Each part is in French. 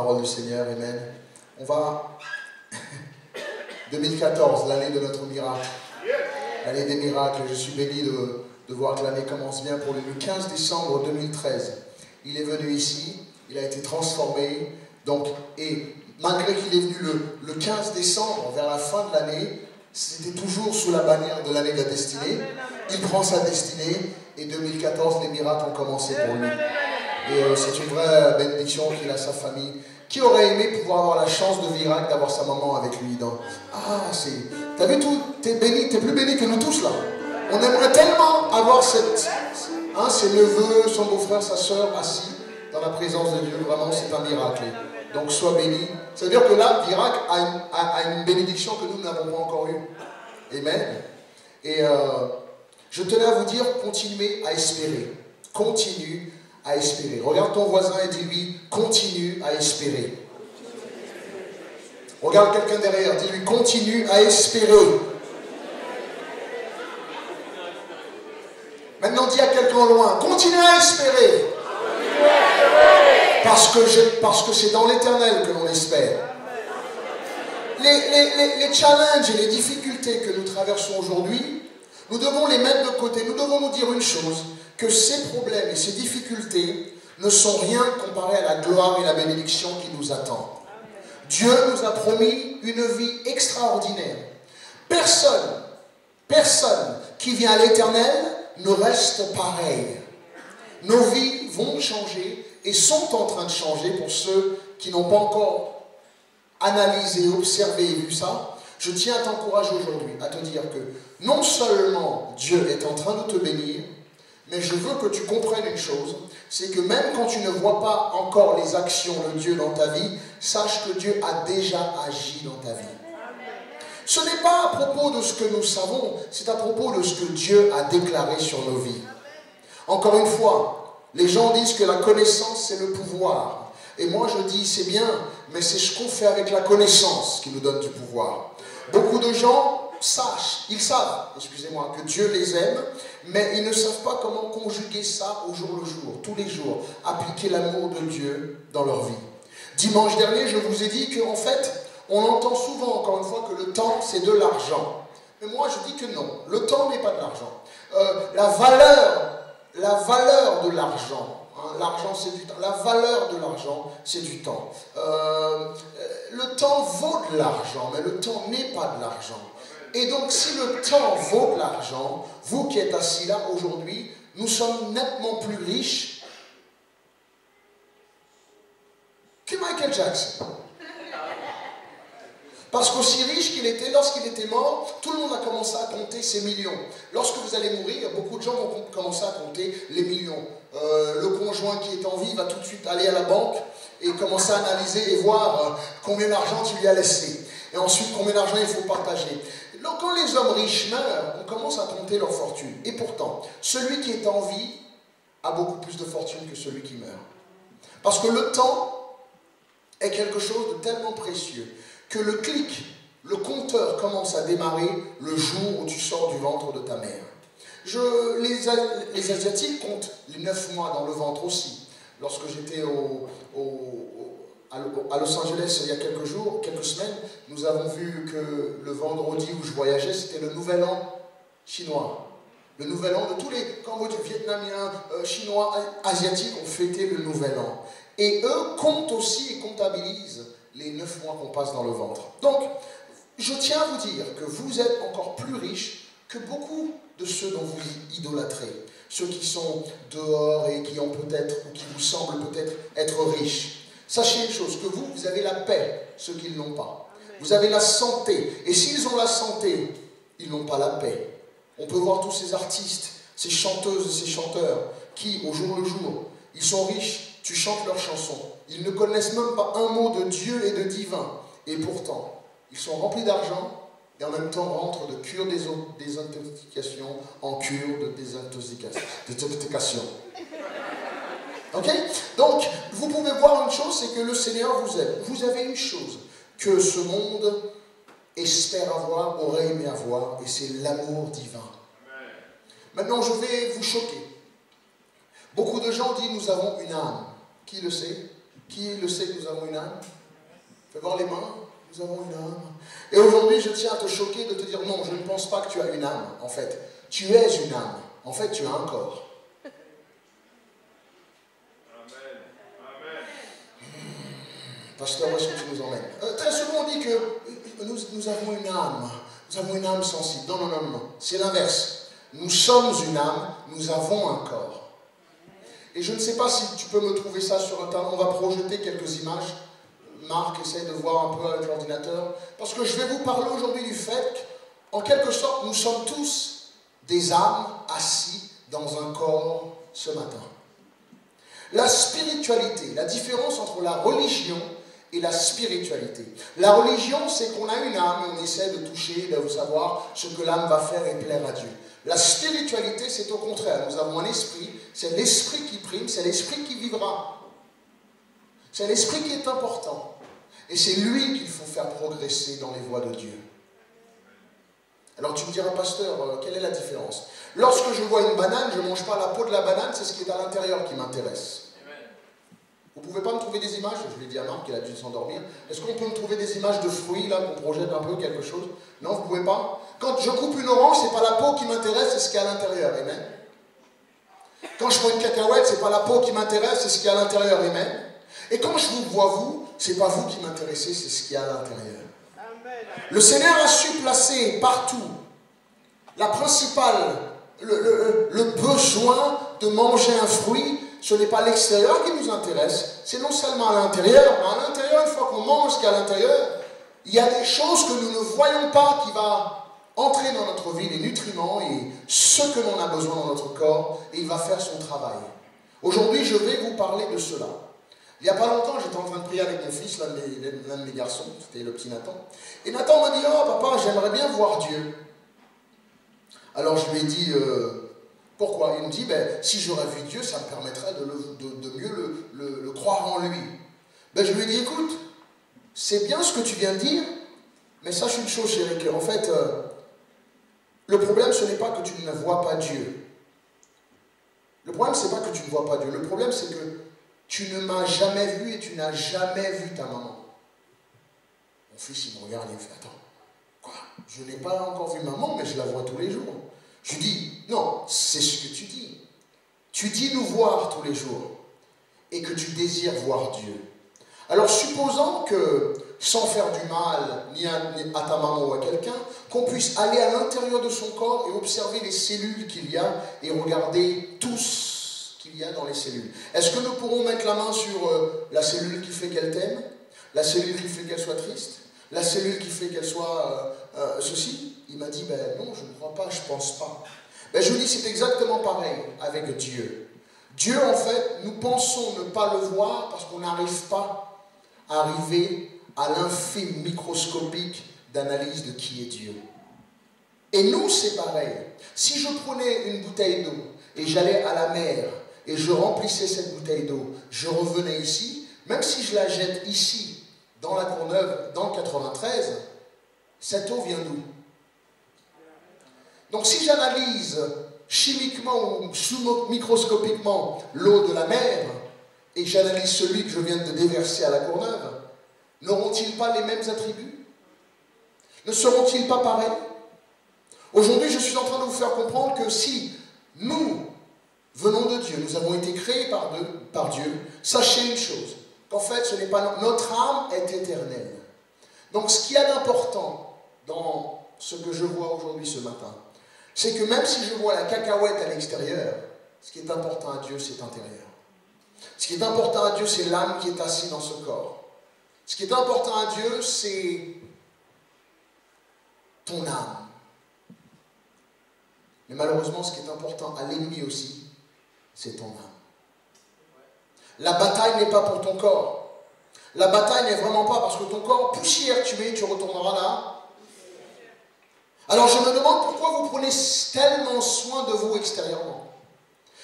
parole du Seigneur, amen. On va... 2014, l'année de notre miracle. L'année des miracles. Je suis béni de voir que l'année commence bien pour lui. Le 15 décembre 2013, il est venu ici, il a été transformé. Donc, et malgré qu'il est venu le 15 décembre, vers la fin de l'année, c'était toujours sous la bannière de l'année de la destinée. Il prend sa destinée et 2014, les miracles ont commencé pour lui. Et c'est une vraie bénédiction qu'il a sa famille. Qui aurait aimé pouvoir avoir la chance de miracle d'avoir sa maman avec lui dans... Ah, c'est... T'as vu tout? T'es béni, t'es plus béni que nous tous là. On aimerait tellement avoir cette... Hein, ses neveux, son beau-frère, sa soeur assis dans la présence de Dieu. Vraiment, c'est un miracle. Donc, sois béni. C'est-à-dire que là, miracle a une bénédiction que nous n'avons pas encore eue. Amen. Et je tenais à vous dire, continuez à espérer. Continue à espérer. Regarde ton voisin et dis-lui, continue à espérer. Regarde quelqu'un derrière, dis-lui, continue à espérer. Maintenant, dis à quelqu'un loin, continue à espérer. Parce que c'est dans l'éternel que l'on espère. Les challenges et les difficultés que nous traversons aujourd'hui, nous devons les mettre de côté. Nous devons nous dire une chose, que ces problèmes et ces difficultés ne sont rien comparés à la gloire et la bénédiction qui nous attend. Dieu nous a promis une vie extraordinaire. Personne qui vient à l'Éternel ne reste pareil. Nos vies vont changer et sont en train de changer pour ceux qui n'ont pas encore analysé, observé et vu ça. Je tiens à t'encourager aujourd'hui à te dire que non seulement Dieu est en train de te bénir, mais je veux que tu comprennes une chose, c'est que même quand tu ne vois pas encore les actions de Dieu dans ta vie, sache que Dieu a déjà agi dans ta vie. Ce n'est pas à propos de ce que nous savons, c'est à propos de ce que Dieu a déclaré sur nos vies. Encore une fois, les gens disent que la connaissance c'est le pouvoir. Et moi je dis c'est bien, mais c'est ce qu'on fait avec la connaissance qui nous donne du pouvoir. Beaucoup de gens ils savent, excusez-moi, que Dieu les aime, mais ils ne savent pas comment conjuguer ça au jour le jour, tous les jours, appliquer l'amour de Dieu dans leur vie. Dimanche dernier, je vous ai dit qu'en fait, on entend souvent, encore une fois, que le temps, c'est de l'argent. Mais moi, je dis que non, le temps n'est pas de l'argent. La valeur de l'argent, hein, l'argent c'est du temps, la valeur de l'argent, c'est du temps. Le temps vaut de l'argent, mais le temps n'est pas de l'argent. Et donc, si le temps vaut de l'argent, vous qui êtes assis là aujourd'hui, nous sommes nettement plus riches que Michael Jackson. Parce qu'aussi riche qu'il était, lorsqu'il était mort, tout le monde a commencé à compter ses millions. Lorsque vous allez mourir, beaucoup de gens vont commencer à compter les millions. Le conjoint qui est en vie va tout de suite aller à la banque et commencer à analyser et voir combien d'argent tu lui as laissé. Et ensuite, combien d'argent il faut partager. Donc, quand les hommes riches meurent, on commence à compter leur fortune. Et pourtant, celui qui est en vie a beaucoup plus de fortune que celui qui meurt. Parce que le temps est quelque chose de tellement précieux que le clic, le compteur commence à démarrer le jour où tu sors du ventre de ta mère. Les Asiatiques comptent les 9 mois dans le ventre aussi. Lorsque j'étais à Los Angeles il y a quelques jours, quelques semaines, nous avons vu que le vendredi où je voyageais, c'était le nouvel an chinois. Le nouvel an de tous les Cambodgiens, Vietnamiens, Chinois, Asiatiques ont fêté le nouvel an. Et eux comptent aussi et comptabilisent les 9 mois qu'on passe dans le ventre. Donc, je tiens à vous dire que vous êtes encore plus riches que beaucoup de ceux dont vous idolâtrez. Ceux qui sont dehors et qui ont peut-être, ou qui vous semblent peut-être être riches. Sachez une chose, que vous avez la paix, ceux qui ne l'ont pas. Vous avez la santé. Et s'ils ont la santé, ils n'ont pas la paix. On peut voir tous ces artistes, ces chanteuses et ces chanteurs qui, au jour le jour, ils sont riches, tu chantes leurs chansons. Ils ne connaissent même pas un mot de Dieu et de divin. Et pourtant, ils sont remplis d'argent et en même temps rentrent de cure des désintoxication en cure de désintoxication. Ok? Donc, vous pouvez voir une chose, c'est que le Seigneur vous aime. Vous avez une chose que ce monde espère avoir, aurait aimé avoir, et c'est l'amour divin. Maintenant, je vais vous choquer. Beaucoup de gens disent, nous avons une âme. Qui le sait? Qui le sait que nous avons une âme? Fais voir les mains. Nous avons une âme. Et aujourd'hui, je tiens à te choquer de te dire non, je ne pense pas que tu as une âme, en fait. Tu es une âme. En fait, tu as un corps. Amen. Amen. Pasteur, où est-ce que tu nous emmènes? Très souvent, on dit que nous avons une âme. Nous avons une âme sensible. Non, non, non, non. C'est l'inverse. Nous sommes une âme, nous avons un corps. Et je ne sais pas si tu peux me trouver ça sur Internet. On va projeter quelques images. Marc, essaye de voir un peu avec l'ordinateur. Parce que je vais vous parler aujourd'hui du fait qu'en quelque sorte, nous sommes tous des âmes assis dans un corps ce matin. La spiritualité, la différence entre la religion et la spiritualité. La religion, c'est qu'on a une âme et on essaie de toucher, de savoir ce que l'âme va faire et plaire à Dieu. La spiritualité, c'est au contraire. Nous avons un esprit, c'est l'esprit qui prime, c'est l'esprit qui vivra. C'est l'esprit qui est important. Et c'est lui qu'il faut faire progresser dans les voies de Dieu. Alors tu me diras, pasteur, quelle est la différence? Lorsque je vois une banane, je ne mange pas la peau de la banane, c'est ce qui est à l'intérieur qui m'intéresse. Vous ne pouvez pas me trouver des images? Je l'ai dit à Marc, il a dû s'endormir. Est-ce qu'on peut me trouver des images de fruits, là, qu'on projette un peu quelque chose? Non, vous ne pouvez pas? Quand je coupe une orange, ce n'est pas la peau qui m'intéresse, c'est ce qui est à l'intérieur. Amen. Quand je prends une cacahuète, ce n'est pas la peau qui m'intéresse, c'est ce qui est à l'intérieur. Amen. Et quand je vous vois, vous, ce n'est pas vous qui m'intéressez, c'est ce qu'il y a à l'intérieur. Le Seigneur a su placer partout la principale, le besoin de manger un fruit. Ce n'est pas l'extérieur qui nous intéresse, c'est non seulement à l'intérieur, mais à l'intérieur, une fois qu'on mange ce qu'il y a à l'intérieur, il y a des choses que nous ne voyons pas qui vont entrer dans notre vie, les nutriments et ce que l'on a besoin dans notre corps, et il va faire son travail. Aujourd'hui, je vais vous parler de cela. Il n'y a pas longtemps, j'étais en train de prier avec mon fils, l'un de mes garçons, c'était le petit Nathan. Et Nathan m'a dit, oh papa, j'aimerais bien voir Dieu. Alors je lui ai dit, pourquoi? Il me dit, ben, si j'aurais vu Dieu, ça me permettrait de mieux le croire en lui. Ben, je lui ai dit, écoute, c'est bien ce que tu viens de dire, mais sache une chose, chérie, qu'en fait, le problème, ce n'est pas que tu ne vois pas Dieu. Le problème, ce n'est pas que tu ne vois pas Dieu. Le problème, c'est que tu ne m'as jamais vu et tu n'as jamais vu ta maman. Mon fils, il me regarde et il me fait, attends, quoi? Je n'ai pas encore vu maman, mais je la vois tous les jours. Je dis, non, c'est ce que tu dis. Tu dis nous voir tous les jours et que tu désires voir Dieu. Alors, supposons que, sans faire du mal ni à ta maman ou à quelqu'un, qu'on puisse aller à l'intérieur de son corps et observer les cellules qu'il y a et regarder tout ce qu'il y a dans les cellules. Est-ce que nous pourrons mettre la main sur la cellule qui fait qu'elle t'aime, la cellule qui fait qu'elle soit triste, la cellule qui fait qu'elle soit ceci? Il m'a dit, ben non, je ne crois pas, je ne pense pas. Ben, je vous dis, c'est exactement pareil avec Dieu. Dieu, en fait, nous pensons ne pas le voir parce qu'on n'arrive pas à arriver à l'infime microscopique d'analyse de qui est Dieu. Et nous, c'est pareil. Si je prenais une bouteille d'eau et j'allais à la mer et je remplissais cette bouteille d'eau, je revenais ici, même si je la jette ici, dans la Courneuve, dans le 93, cette eau vient d'où? Donc si j'analyse chimiquement ou sous-microscopiquement l'eau de la mer et j'analyse celui que je viens de déverser à la Courneuve, n'auront-ils pas les mêmes attributs? Ne seront-ils pas pareils? Aujourd'hui, je suis en train de vous faire comprendre que si nous venons de Dieu, nous avons été créés par Dieu, sachez une chose, qu'en fait, ce n'est pas notre âme est éternelle. Donc ce qu'il y a d'important dans ce que je vois aujourd'hui ce matin, c'est que même si je vois la cacahuète à l'extérieur, ce qui est important à Dieu, c'est intérieur. Ce qui est important à Dieu, c'est l'âme qui est assise dans ce corps. Ce qui est important à Dieu, c'est ton âme. Mais malheureusement, ce qui est important à l'ennemi aussi, c'est ton âme. La bataille n'est pas pour ton corps. La bataille n'est vraiment pas parce que ton corps, poussière tu es, tu retourneras là. Alors je me demande pourquoi vous prenez tellement soin de vous extérieurement.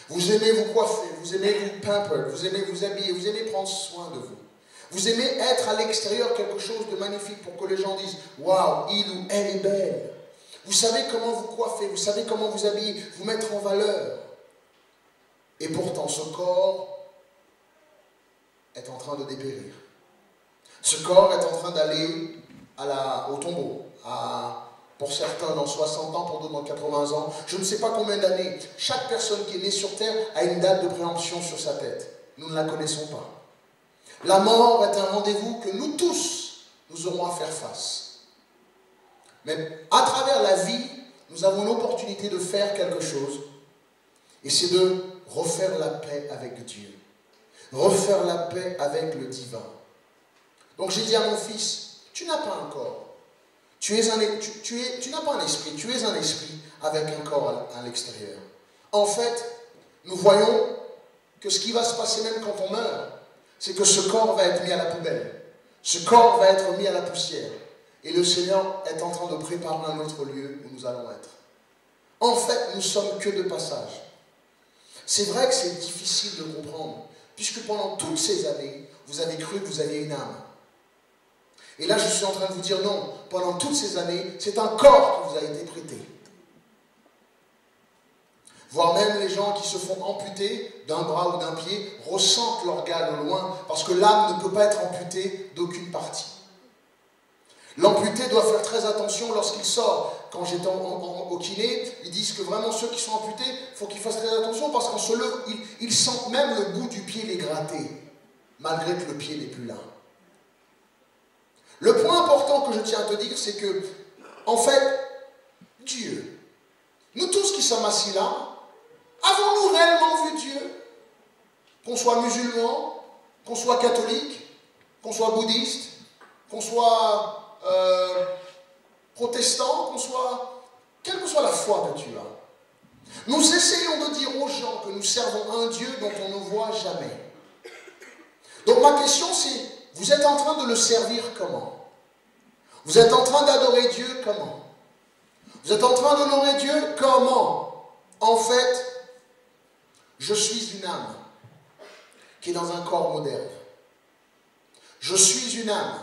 Vous aimez vous coiffer, vous aimez vous pamper, vous aimez vous habiller, vous aimez prendre soin de vous. Vous aimez être à l'extérieur quelque chose de magnifique pour que les gens disent « Waouh, il ou elle est belle ». Vous savez comment vous coiffer, vous savez comment vous habiller, vous mettre en valeur. Et pourtant ce corps est en train de dépérir. Ce corps est en train d'aller au tombeau. Pour certains dans 60 ans, pour d'autres dans 80 ans. Je ne sais pas combien d'années. Chaque personne qui est née sur terre a une date de préemption sur sa tête. Nous ne la connaissons pas. La mort est un rendez-vous que nous tous, nous aurons à faire face. Mais à travers la vie, nous avons l'opportunité de faire quelque chose. Et c'est de refaire la paix avec Dieu. Refaire la paix avec le divin. Donc j'ai dit à mon fils, tu n'as pas un corps. Tu n'as pas un esprit, tu es un esprit avec un corps à l'extérieur. En fait, nous voyons que ce qui va se passer même quand on meurt, c'est que ce corps va être mis à la poubelle. Ce corps va être mis à la poussière. Et le Seigneur est en train de préparer un autre lieu où nous allons être. En fait, nous ne sommes que de passage. C'est vrai que c'est difficile de comprendre, puisque pendant toutes ces années, vous avez cru que vous aviez une âme. Et là, je suis en train de vous dire non. Pendant toutes ces années, c'est un corps qui vous a été prêté. Voire même les gens qui se font amputer d'un bras ou d'un pied ressentent l'organe au loin parce que l'âme ne peut pas être amputée d'aucune partie. L'amputé doit faire très attention lorsqu'il sort. Quand j'étais au kiné, ils disent que vraiment ceux qui sont amputés, il faut qu'ils fassent très attention parce qu'en se levant, ils sentent même le bout du pied les gratter, malgré que le pied n'est plus là. Le point important que je tiens à te dire, c'est que, en fait, Dieu, nous tous qui sommes assis là, avons-nous réellement vu Dieu? Qu'on soit musulman, qu'on soit catholique, qu'on soit bouddhiste, qu'on soit protestant, quelle que soit la foi que tu as. Nous essayons de dire aux gens que nous servons un Dieu dont on ne voit jamais. Donc ma question c'est, vous êtes en train de le servir comment? Vous êtes en train d'adorer Dieu comment? Vous êtes en train d'honorer Dieu comment? En fait, je suis une âme qui est dans un corps moderne. Je suis une âme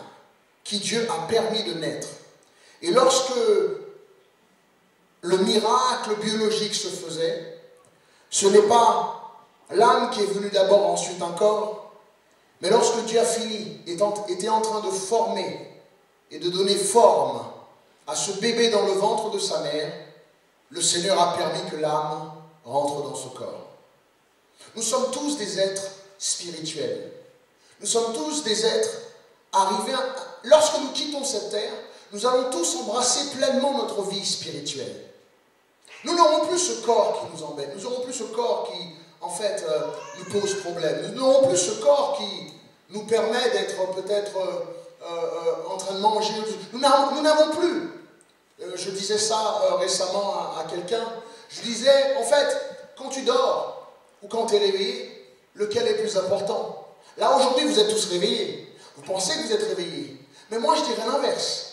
qui Dieu a permis de naître. Et lorsque le miracle biologique se faisait, ce n'est pas l'âme qui est venue d'abord, ensuite un corps, mais lorsque Dieu a fini, était en train de former et de donner forme à ce bébé dans le ventre de sa mère, le Seigneur a permis que l'âme rentre dans ce corps. Nous sommes tous des êtres spirituels. Nous sommes tous des êtres arrivés lorsque nous quittons cette terre, nous allons tous embrasser pleinement notre vie spirituelle. Nous n'aurons plus ce corps qui nous embête, nous n'aurons plus ce corps qui, en fait, nous pose problème. Nous n'aurons plus ce corps qui nous permet d'être peut-être en train de manger. Nous n'avons plus. Je disais ça récemment à quelqu'un. Je disais, en fait, quand tu dors ou quand tu es réveillé, lequel est plus important? Là, aujourd'hui, vous êtes tous réveillés. Vous pensez que vous êtes réveillés. Mais moi, je dirais l'inverse.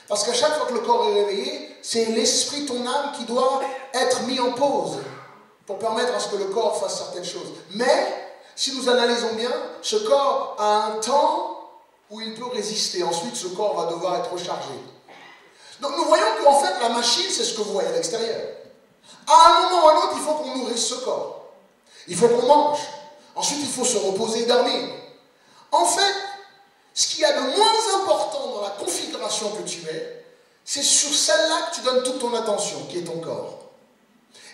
Parce qu'à chaque fois que le corps est réveillé, c'est l'esprit, ton âme, qui doit être mis en pause pour permettre à ce que le corps fasse certaines choses. Mais, si nous analysons bien, ce corps a un temps où il peut résister. Ensuite, ce corps va devoir être rechargé. Donc, nous voyons qu'en fait, la machine, c'est ce que vous voyez à l'extérieur. À un moment ou à un autre, il faut qu'on nourrisse ce corps. Il faut qu'on mange. Ensuite, il faut se reposer et dormir. En fait, ce qu'il y a de moins important dans la configuration que tu es, c'est sur celle-là que tu donnes toute ton attention, qui est ton corps.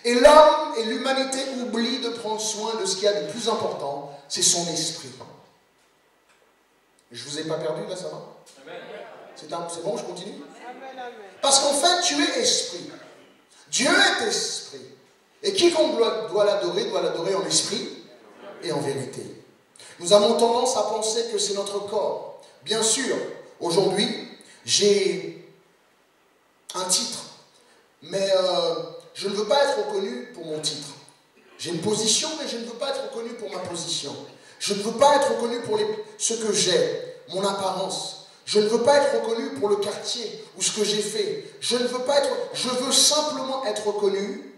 Et l'homme et l'humanité oublient de prendre soin de ce qu'il y a de plus important, c'est son esprit. Je ne vous ai pas perdu, là, ça va? C'est bon, je continue? Parce qu'en fait, tu es esprit. Dieu est esprit. Et quiconque doit l'adorer en esprit et en vérité. Nous avons tendance à penser que c'est notre corps. Bien sûr, aujourd'hui, j'ai un titre, mais je ne veux pas être reconnu pour mon titre. J'ai une position, mais je ne veux pas être reconnu pour ma position. Je ne veux pas être reconnu pour ce que j'ai, mon apparence. Je ne veux pas être reconnu pour le quartier ou ce que j'ai fait. Je veux simplement être reconnu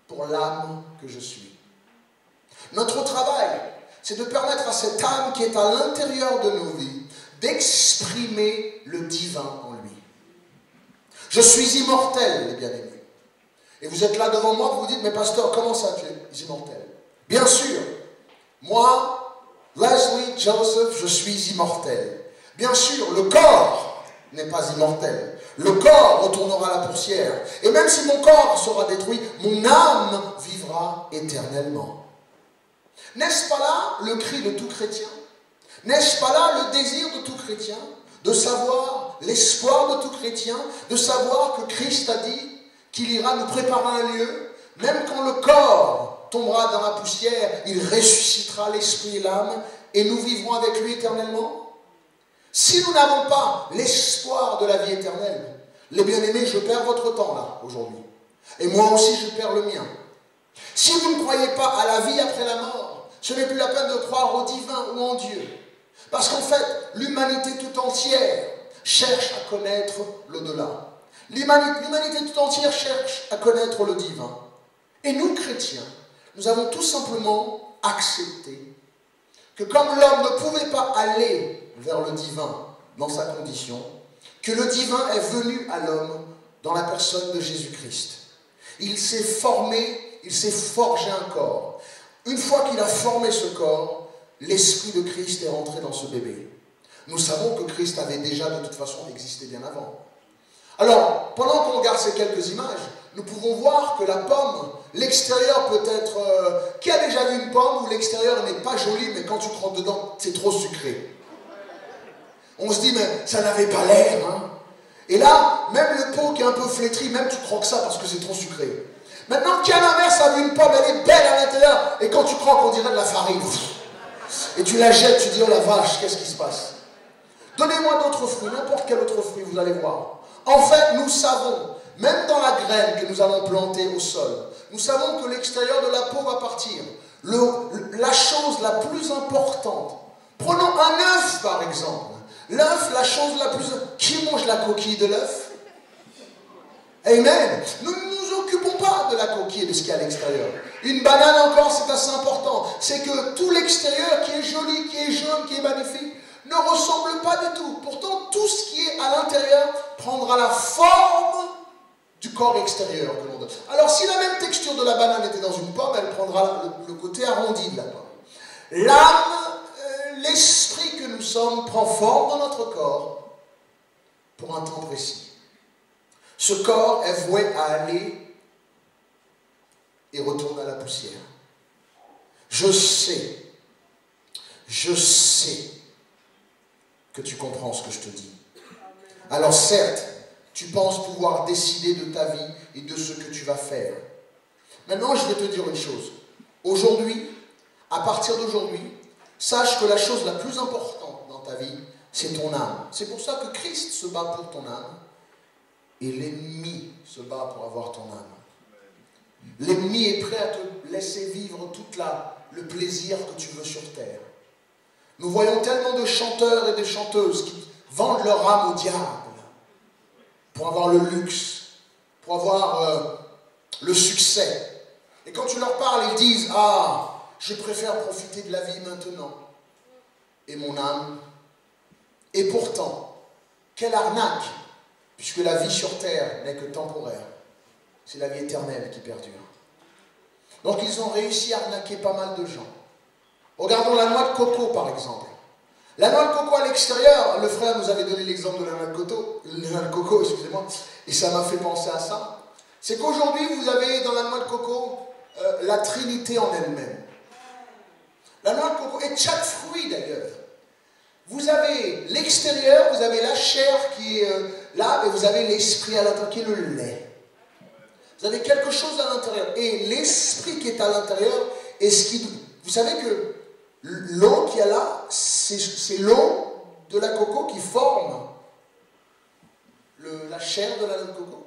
pour l'âme que je suis. Notre travail, c'est de permettre à cette âme qui est à l'intérieur de nos vies d'exprimer le divin en lui. Je suis immortel, les bien-aimés. Et vous êtes là devant moi, vous vous dites, mais pasteur, comment ça tu es immortel? Bien sûr, moi, Leslie Joseph, je suis immortel. Bien sûr, le corps n'est pas immortel. Le corps retournera à la poussière. Et même si mon corps sera détruit, mon âme vivra éternellement. N'est-ce pas là le cri de tout chrétien? N'est-ce pas là le désir de tout chrétien? De savoir l'espoir de tout chrétien, de savoir que Christ a dit qu'il ira nous préparer un lieu, même quand le corps tombera dans la poussière, il ressuscitera l'esprit et l'âme, et nous vivrons avec lui éternellement. Si nous n'avons pas l'espoir de la vie éternelle, les bien-aimés, je perds votre temps là, aujourd'hui. Et moi aussi, je perds le mien. Si vous ne croyez pas à la vie après la mort, ce n'est plus la peine de croire au divin ou en Dieu. Parce qu'en fait, l'humanité tout entière cherche à connaître l'au-delà. L'humanité tout entière cherche à connaître le divin. Et nous, chrétiens, nous avons tout simplement accepté que comme l'homme ne pouvait pas aller vers le divin dans sa condition, que le divin est venu à l'homme dans la personne de Jésus-Christ. Il s'est formé, il s'est forgé un corps. Une fois qu'il a formé ce corps, l'Esprit de Christ est rentré dans ce bébé. Nous savons que Christ avait déjà de toute façon existé bien avant. Alors, pendant qu'on regarde ces quelques images, nous pouvons voir que la pomme, l'extérieur peut être... qui a déjà vu une pomme où l'extérieur n'est pas joli, mais quand tu croques dedans, c'est trop sucré. On se dit, mais ça n'avait pas l'air. Hein. Et là, même le pot qui est un peu flétri, même tu croques ça parce que c'est trop sucré. Maintenant, qui à l'inverse a vu une pomme, elle est belle à l'intérieur, et quand tu croques, on dirait de la farine. Et tu la jettes, tu dis, oh la vache, qu'est-ce qui se passe? Donnez-moi d'autres fruits, n'importe quel autre fruit, vous allez voir. En fait, nous savons, même dans la graine que nous allons planter au sol, nous savons que l'extérieur de la peau va partir. La chose la plus importante, prenons un œuf par exemple. L'œuf, la chose la plus... Qui mange la coquille de l'œuf? Amen. Nous ne nous occupons pas de la coquille et de ce qu'il y a à l'extérieur. Une banane encore, c'est assez important. C'est que tout l'extérieur qui est joli, qui est jaune, qui est magnifique, ne ressemble pas du tout. Pourtant, tout ce qui est à l'intérieur prendra la forme du corps extérieur que l'on donne. Alors, si la même texture de la banane était dans une pomme, elle prendra le côté arrondi de la pomme. L'âme, l'esprit que nous sommes, prend forme dans notre corps pour un temps précis. Ce corps est voué à aller et retourner à la poussière. Je sais que tu comprends ce que je te dis. Alors certes, tu penses pouvoir décider de ta vie et de ce que tu vas faire. Maintenant, je vais te dire une chose. Aujourd'hui, à partir d'aujourd'hui, sache que la chose la plus importante dans ta vie, c'est ton âme. C'est pour ça que Christ se bat pour ton âme et l'ennemi se bat pour avoir ton âme. L'ennemi est prêt à te laisser vivre tout le plaisir que tu veux sur terre. Nous voyons tellement de chanteurs et de chanteuses qui vendent leur âme au diable pour avoir le luxe, pour avoir le succès. Et quand tu leur parles, ils disent « Ah, je préfère profiter de la vie maintenant. Et mon âme. » Et pourtant, quelle arnaque, puisque la vie sur terre n'est que temporaire. C'est la vie éternelle qui perdure. Donc ils ont réussi à arnaquer pas mal de gens. Regardons la noix de coco par exemple. La noix de coco à l'extérieur, le frère nous avait donné l'exemple de la noix de coco, excusez-moi, et ça m'a fait penser à ça. C'est qu'aujourd'hui vous avez dans la noix de coco la Trinité en elle-même. La noix de coco, et chaque fruit d'ailleurs. Vous avez l'extérieur, vous avez la chair qui est là, et vous avez l'esprit à l'intérieur qui est le lait. Vous avez quelque chose à l'intérieur. Et l'esprit qui est à l'intérieur est ce qui... Vous savez que l'eau qu'il y a là, c'est l'eau de la coco qui forme la chair de la noix de coco.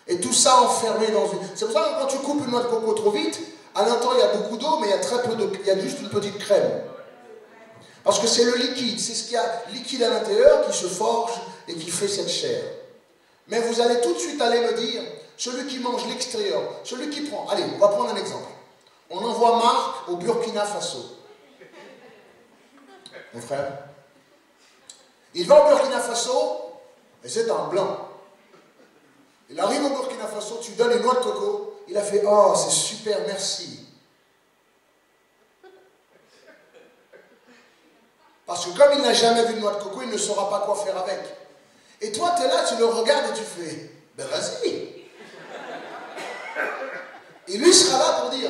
Et tout ça enfermé dans une... C'est pour ça que quand tu coupes une noix de coco trop vite, à l'intérieur il y a beaucoup d'eau, mais il y a très peu d'eau. Il y a juste une petite crème. Parce que c'est le liquide, c'est ce qu'il y a liquide à l'intérieur qui se forge et qui fait cette chair. Mais vous allez tout de suite aller me dire, celui qui mange l'extérieur, celui qui prend... Allez, on va prendre un exemple. On envoie Marc au Burkina Faso. Mon frère. Il va au Burkina Faso, et c'est un blanc. Il arrive au Burkina Faso, tu donnes une noix de coco, il a fait « Oh, c'est super, merci ». Parce que comme il n'a jamais vu de noix de coco, il ne saura pas quoi faire avec. Et toi, tu es là, tu le regardes et tu fais, ben vas-y. Et lui sera là pour dire,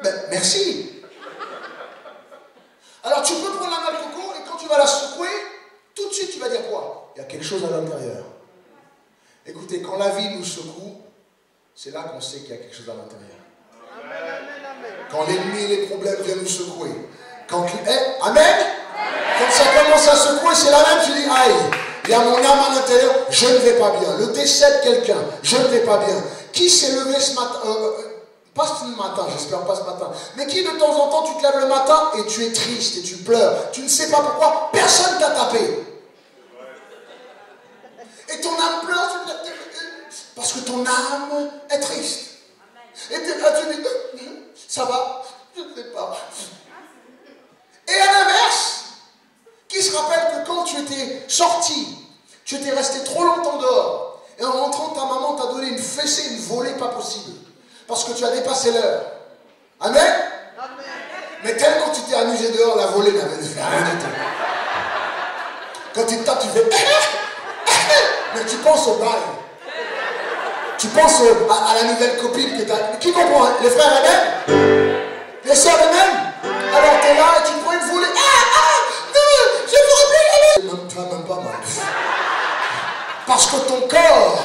ben merci. Alors tu peux prendre la noix de coco et quand tu vas la secouer, tout de suite tu vas dire quoi? Il y a quelque chose à l'intérieur. Écoutez, quand la vie nous secoue, c'est là qu'on sait qu'il y a quelque chose à l'intérieur. Quand l'ennemi et les problèmes viennent nous secouer. Amen. Quand ça commence à secouer, c'est la même, tu dis, aïe, il y a mon âme à l'intérieur, je ne vais pas bien. Le décès de quelqu'un, je ne vais pas bien. Qui s'est levé ce matin, pas ce matin, j'espère pas ce matin, mais qui de temps en temps, tu te lèves le matin et tu es triste et tu pleures. Tu ne sais pas pourquoi, personne t'a tapé. Et ton âme pleure, parce que ton âme est triste. Et tu dis, ça va, je ne sais pas. Et à l'inverse, qui se rappelle que quand tu étais sorti, tu étais resté trop longtemps dehors, et en rentrant, ta maman t'a donné une fessée, une volée pas possible, parce que tu as dépassé l'heure. Amen? Amen. Mais tellement tu t'es amusé dehors, la volée n'avait fait rien du tout. Quand tu tapes, tu fais mais tu penses au bail. Tu penses à la nouvelle copine que tu as. Qui comprend? Hein? Les frères eux-mêmes? Les sœurs eux-mêmes? Alors tu es là et tu prends une volée. Non, je me rappelle. Tu n'as même pas mal. Parce que ton corps,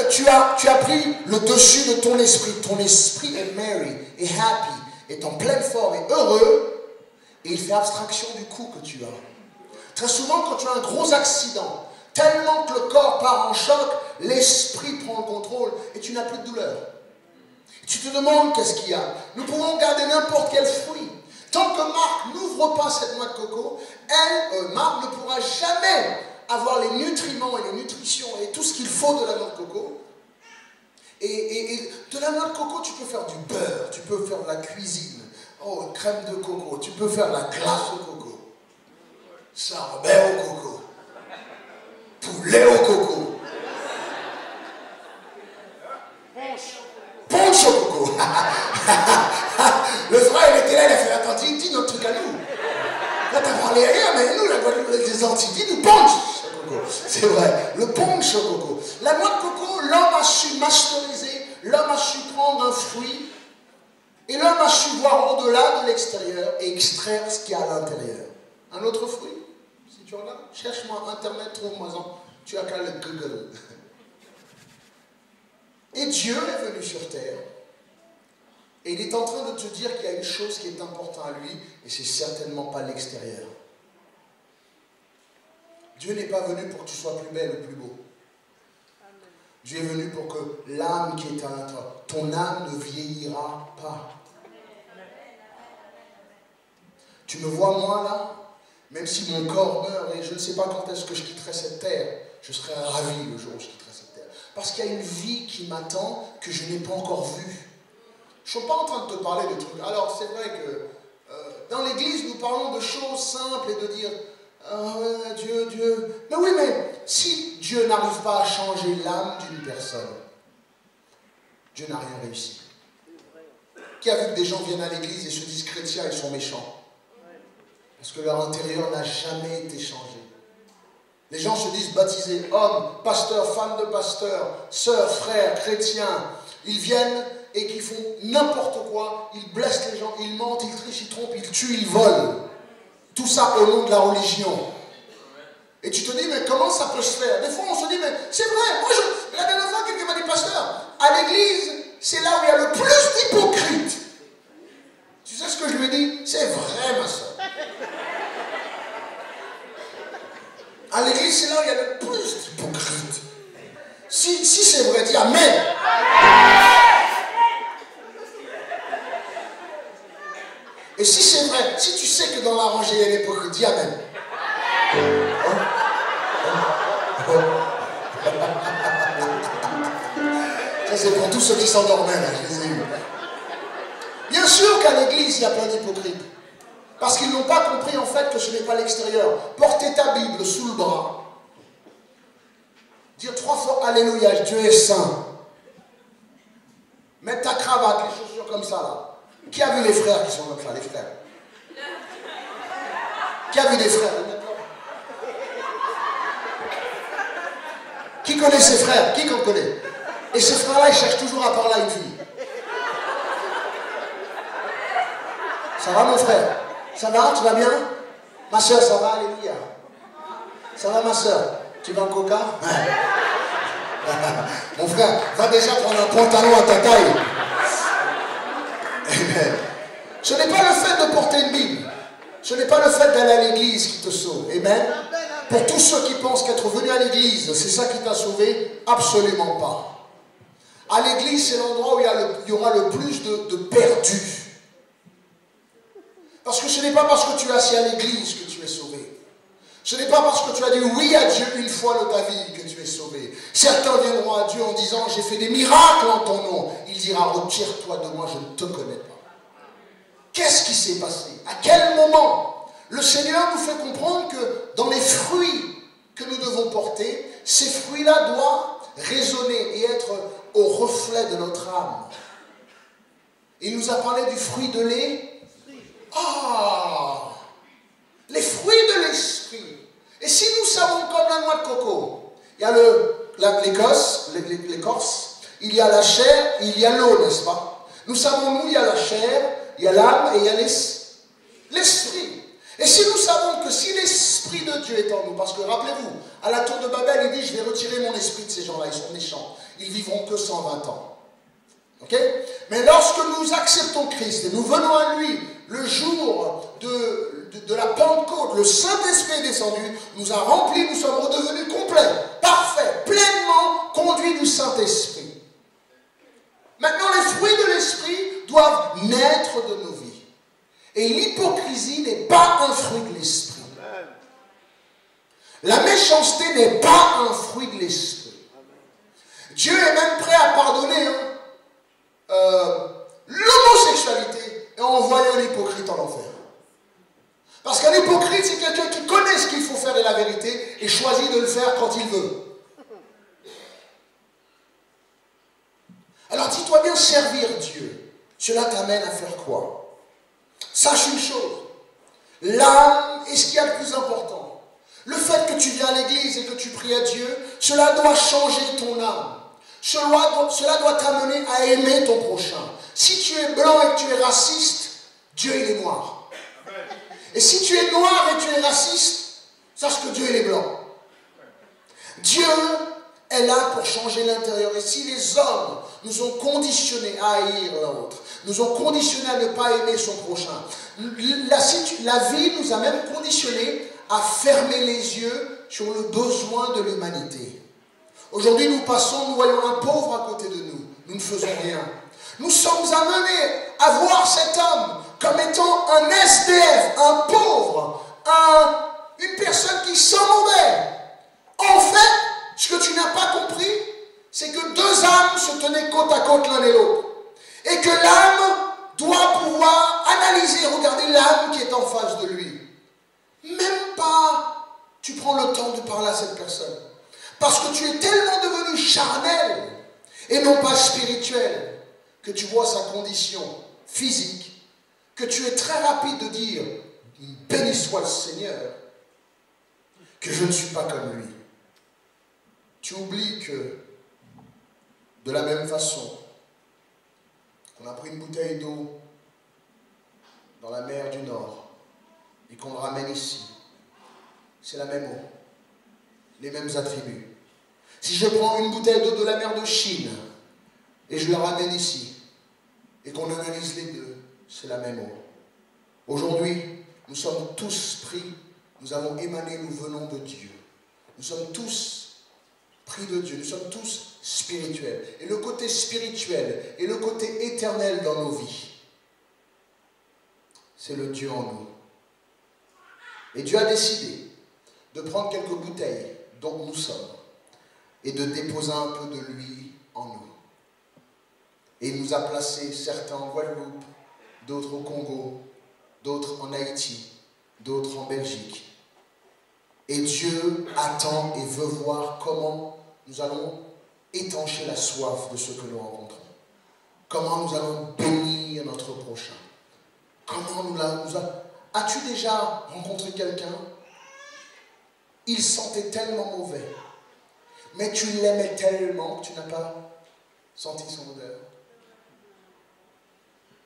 tu as pris le dessus de ton esprit. Ton esprit est merry, est happy, est en pleine forme, est heureux. Et il fait abstraction du coup que tu as. Très souvent, quand tu as un gros accident, tellement que le corps part en choc, l'esprit prend le contrôle et tu n'as plus de douleur. Tu te demandes qu'est-ce qu'il y a. Nous pouvons garder n'importe quel fruit. Tant que Marc n'ouvre pas cette noix de coco, Marc ne pourra jamais avoir les nutriments et les nutritions et tout ce qu'il faut de la noix de coco. Et de la noix de coco, tu peux faire du beurre, tu peux faire de la cuisine, crème de coco, tu peux faire de la glace au coco, sorbet au coco, poulet au coco, punch au coco. Le frère, il était là, il a fait, attends, dis notre truc à nous. Là, t'as parlé ailleurs, mais nous, la Guadeloupe, les Antilles, dis-nous punch au coco. C'est vrai, le punch au coco. La noix de coco, l'homme a su masteriser, l'homme a su prendre un fruit, et l'homme a su voir au-delà de l'extérieur et extraire ce qu'il y a à l'intérieur. Un autre fruit, si tu regardes, cherche-moi Internet, trouve-moi-en. Tu as qu'à le Google. Et Dieu est venu sur terre. Et il est en train de te dire qu'il y a une chose qui est importante à lui, et c'est certainement pas l'extérieur. Dieu n'est pas venu pour que tu sois plus belle ou plus beau. Dieu est venu pour que l'âme qui est à l'intérieur, ton âme ne vieillira pas. Tu me vois moi là, même si mon corps meurt et je ne sais pas quand est-ce que je quitterai cette terre, je serai ravi le jour où je quitterai cette terre. Parce qu'il y a une vie qui m'attend que je n'ai pas encore vue. Je ne suis pas en train de te parler de trucs. Alors c'est vrai que dans l'église nous parlons de choses simples et de dire Dieu. Mais oui, mais si Dieu n'arrive pas à changer l'âme d'une personne, Dieu n'a rien réussi. Qui a vu que des gens viennent à l'église et se disent chrétiens et sont méchants? Parce que leur intérieur n'a jamais été changé. Les gens se disent baptisés, hommes, pasteurs, femmes de pasteurs, sœurs, frères, chrétiens. Ils viennent et qui font n'importe quoi, ils blessent les gens, ils mentent, ils trichent, ils trompent, ils tuent, ils volent. Tout ça au nom de la religion. Et tu te dis, mais comment ça peut se faire? Des fois, on se dit, mais c'est vrai, moi, la dernière fois, quelqu'un m'a dit, pasteur, à l'église, c'est là où il y a le plus d'hypocrites. Tu sais ce que je lui ai dit? C'est vrai, ma soeur. À l'église, c'est là où il y a le plus d'hypocrites. Si c'est vrai, dis Amen. Et si c'est vrai, si tu sais que dans la rangée, il y a l'hypocrite, dis Amen. Ça, c'est pour tous ceux qui s'endormaient, là, je les ai eus. Bien sûr qu'à l'église, il y a plein d'hypocrites. Parce qu'ils n'ont pas compris, en fait, que ce n'est pas l'extérieur. Porter ta Bible sous le bras. Dire 3 fois Alléluia, Dieu est saint. Mettre ta cravate, les chaussures comme ça, là. Qui a vu les frères qui sont comme ça, les frères? Qui a vu des frères? Qui connaît ses frères? Qui qu'on connaît? Et ces frères-là, ils cherchent toujours à parler à une fille. Ça va mon frère? Ça va? Tu vas bien? Ma soeur, ça va? Alléluia. Ça va ma soeur? Tu veux un coca? Mon frère, va déjà prendre un pantalon à ta taille. Amen. Ce n'est pas le fait de porter une Bible. Ce n'est pas le fait d'aller à l'église qui te sauve. Amen. Pour tous ceux qui pensent qu'être venu à l'église, c'est ça qui t'a sauvé, absolument pas. À l'église, c'est l'endroit où il y aura le plus de perdus. Parce que ce n'est pas parce que tu es assis à l'église que tu es sauvé. Ce n'est pas parce que tu as dit oui à Dieu une fois dans ta vie que tu es sauvé. Certains viendront à Dieu en disant j'ai fait des miracles en ton nom. Il dira retire-toi de moi, je ne te connais pas. Qu'est-ce qui s'est passé? À quel moment? Le Seigneur nous fait comprendre que dans les fruits que nous devons porter, ces fruits-là doivent résonner et être au reflet de notre âme. Il nous a parlé du fruit de l'esprit. Ah! Les fruits de l'esprit. Et si nous savons comme la noix de coco, il y a l'écorce, il y a la chair, il y a l'eau, n'est-ce pas? Nous savons, nous, il y a la chair, il y a l'âme et il y a l'esprit. Et si nous savons que si l'esprit de Dieu est en nous, parce que rappelez-vous, à la tour de Babel, il dit, je vais retirer mon esprit de ces gens-là, ils sont méchants. Ils vivront que 120 ans. Ok? Mais lorsque nous acceptons Christ et nous venons à lui le jour de la Pentecôte, le Saint-Esprit est descendu, nous a remplis, nous sommes redevenus complets, parfaits, pleinement conduits du Saint-Esprit. Maintenant, les fruits de l'Esprit doivent naître de nos vies. Et l'hypocrisie n'est pas un fruit de l'Esprit. La méchanceté n'est pas un fruit de l'Esprit. Dieu est même prêt à pardonner l'homosexualité et envoyer un hypocrite en enfer. Parce qu'un hypocrite, c'est quelqu'un qui connaît ce qu'il faut faire de la vérité et choisit de le faire quand il veut. Alors dis-toi bien, servir Dieu, cela t'amène à faire quoi? Sache une chose, l'âme est ce qu'il y a de plus important. Le fait que tu viens à l'église et que tu pries à Dieu, cela doit changer ton âme. Cela doit t'amener à aimer ton prochain. Si tu es blanc et que tu es raciste, Dieu il est noir. Et si tu es noir et tu es raciste, sache que Dieu il est blanc. Dieu est là pour changer l'intérieur. Et si les hommes nous ont conditionnés à haïr l'autre, nous ont conditionnés à ne pas aimer son prochain, la vie nous a même conditionnés à fermer les yeux sur le besoin de l'humanité. Aujourd'hui, nous voyons un pauvre à côté de nous. Nous ne faisons rien. Nous sommes amenés à voir cet homme comme étant un SDF, un pauvre, une personne qui sent mauvais. En fait, ce que tu n'as pas compris, c'est que deux âmes se tenaient côte à côte l'un et l'autre. Et que l'âme doit pouvoir analyser, regarder l'âme qui est en face de lui. Même pas, tu prends le temps de parler à cette personne. Parce que tu es tellement devenu charnel et non pas spirituel que tu vois sa condition physique, que tu es très rapide de dire « Béni soit le Seigneur, que je ne suis pas comme lui ». Tu oublies que de la même façon qu'on a pris une bouteille d'eau dans la mer du Nord et qu'on le ramène ici, c'est la même eau, les mêmes attributs. Si je prends une bouteille d'eau de la mer de Chine et je la ramène ici et qu'on analyse les deux, c'est la même eau. Aujourd'hui, nous sommes tous pris, nous avons émané, nous venons de Dieu. Nous sommes tous pris de Dieu, nous sommes tous spirituels. Et le côté spirituel et le côté éternel dans nos vies, c'est le Dieu en nous. Et Dieu a décidé de prendre quelques bouteilles dont nous sommes et de déposer un peu de lui en nous. Et il nous a placés, certains en Guadeloupe, d'autres au Congo, d'autres en Haïti, d'autres en Belgique. Et Dieu attend et veut voir comment nous allons étancher la soif de ce que nous rencontrons. Comment nous allons bénir notre prochain. Comment As-tu déjà rencontré quelqu'un? Il sentait tellement mauvais, mais tu l'aimais tellement que tu n'as pas senti son odeur.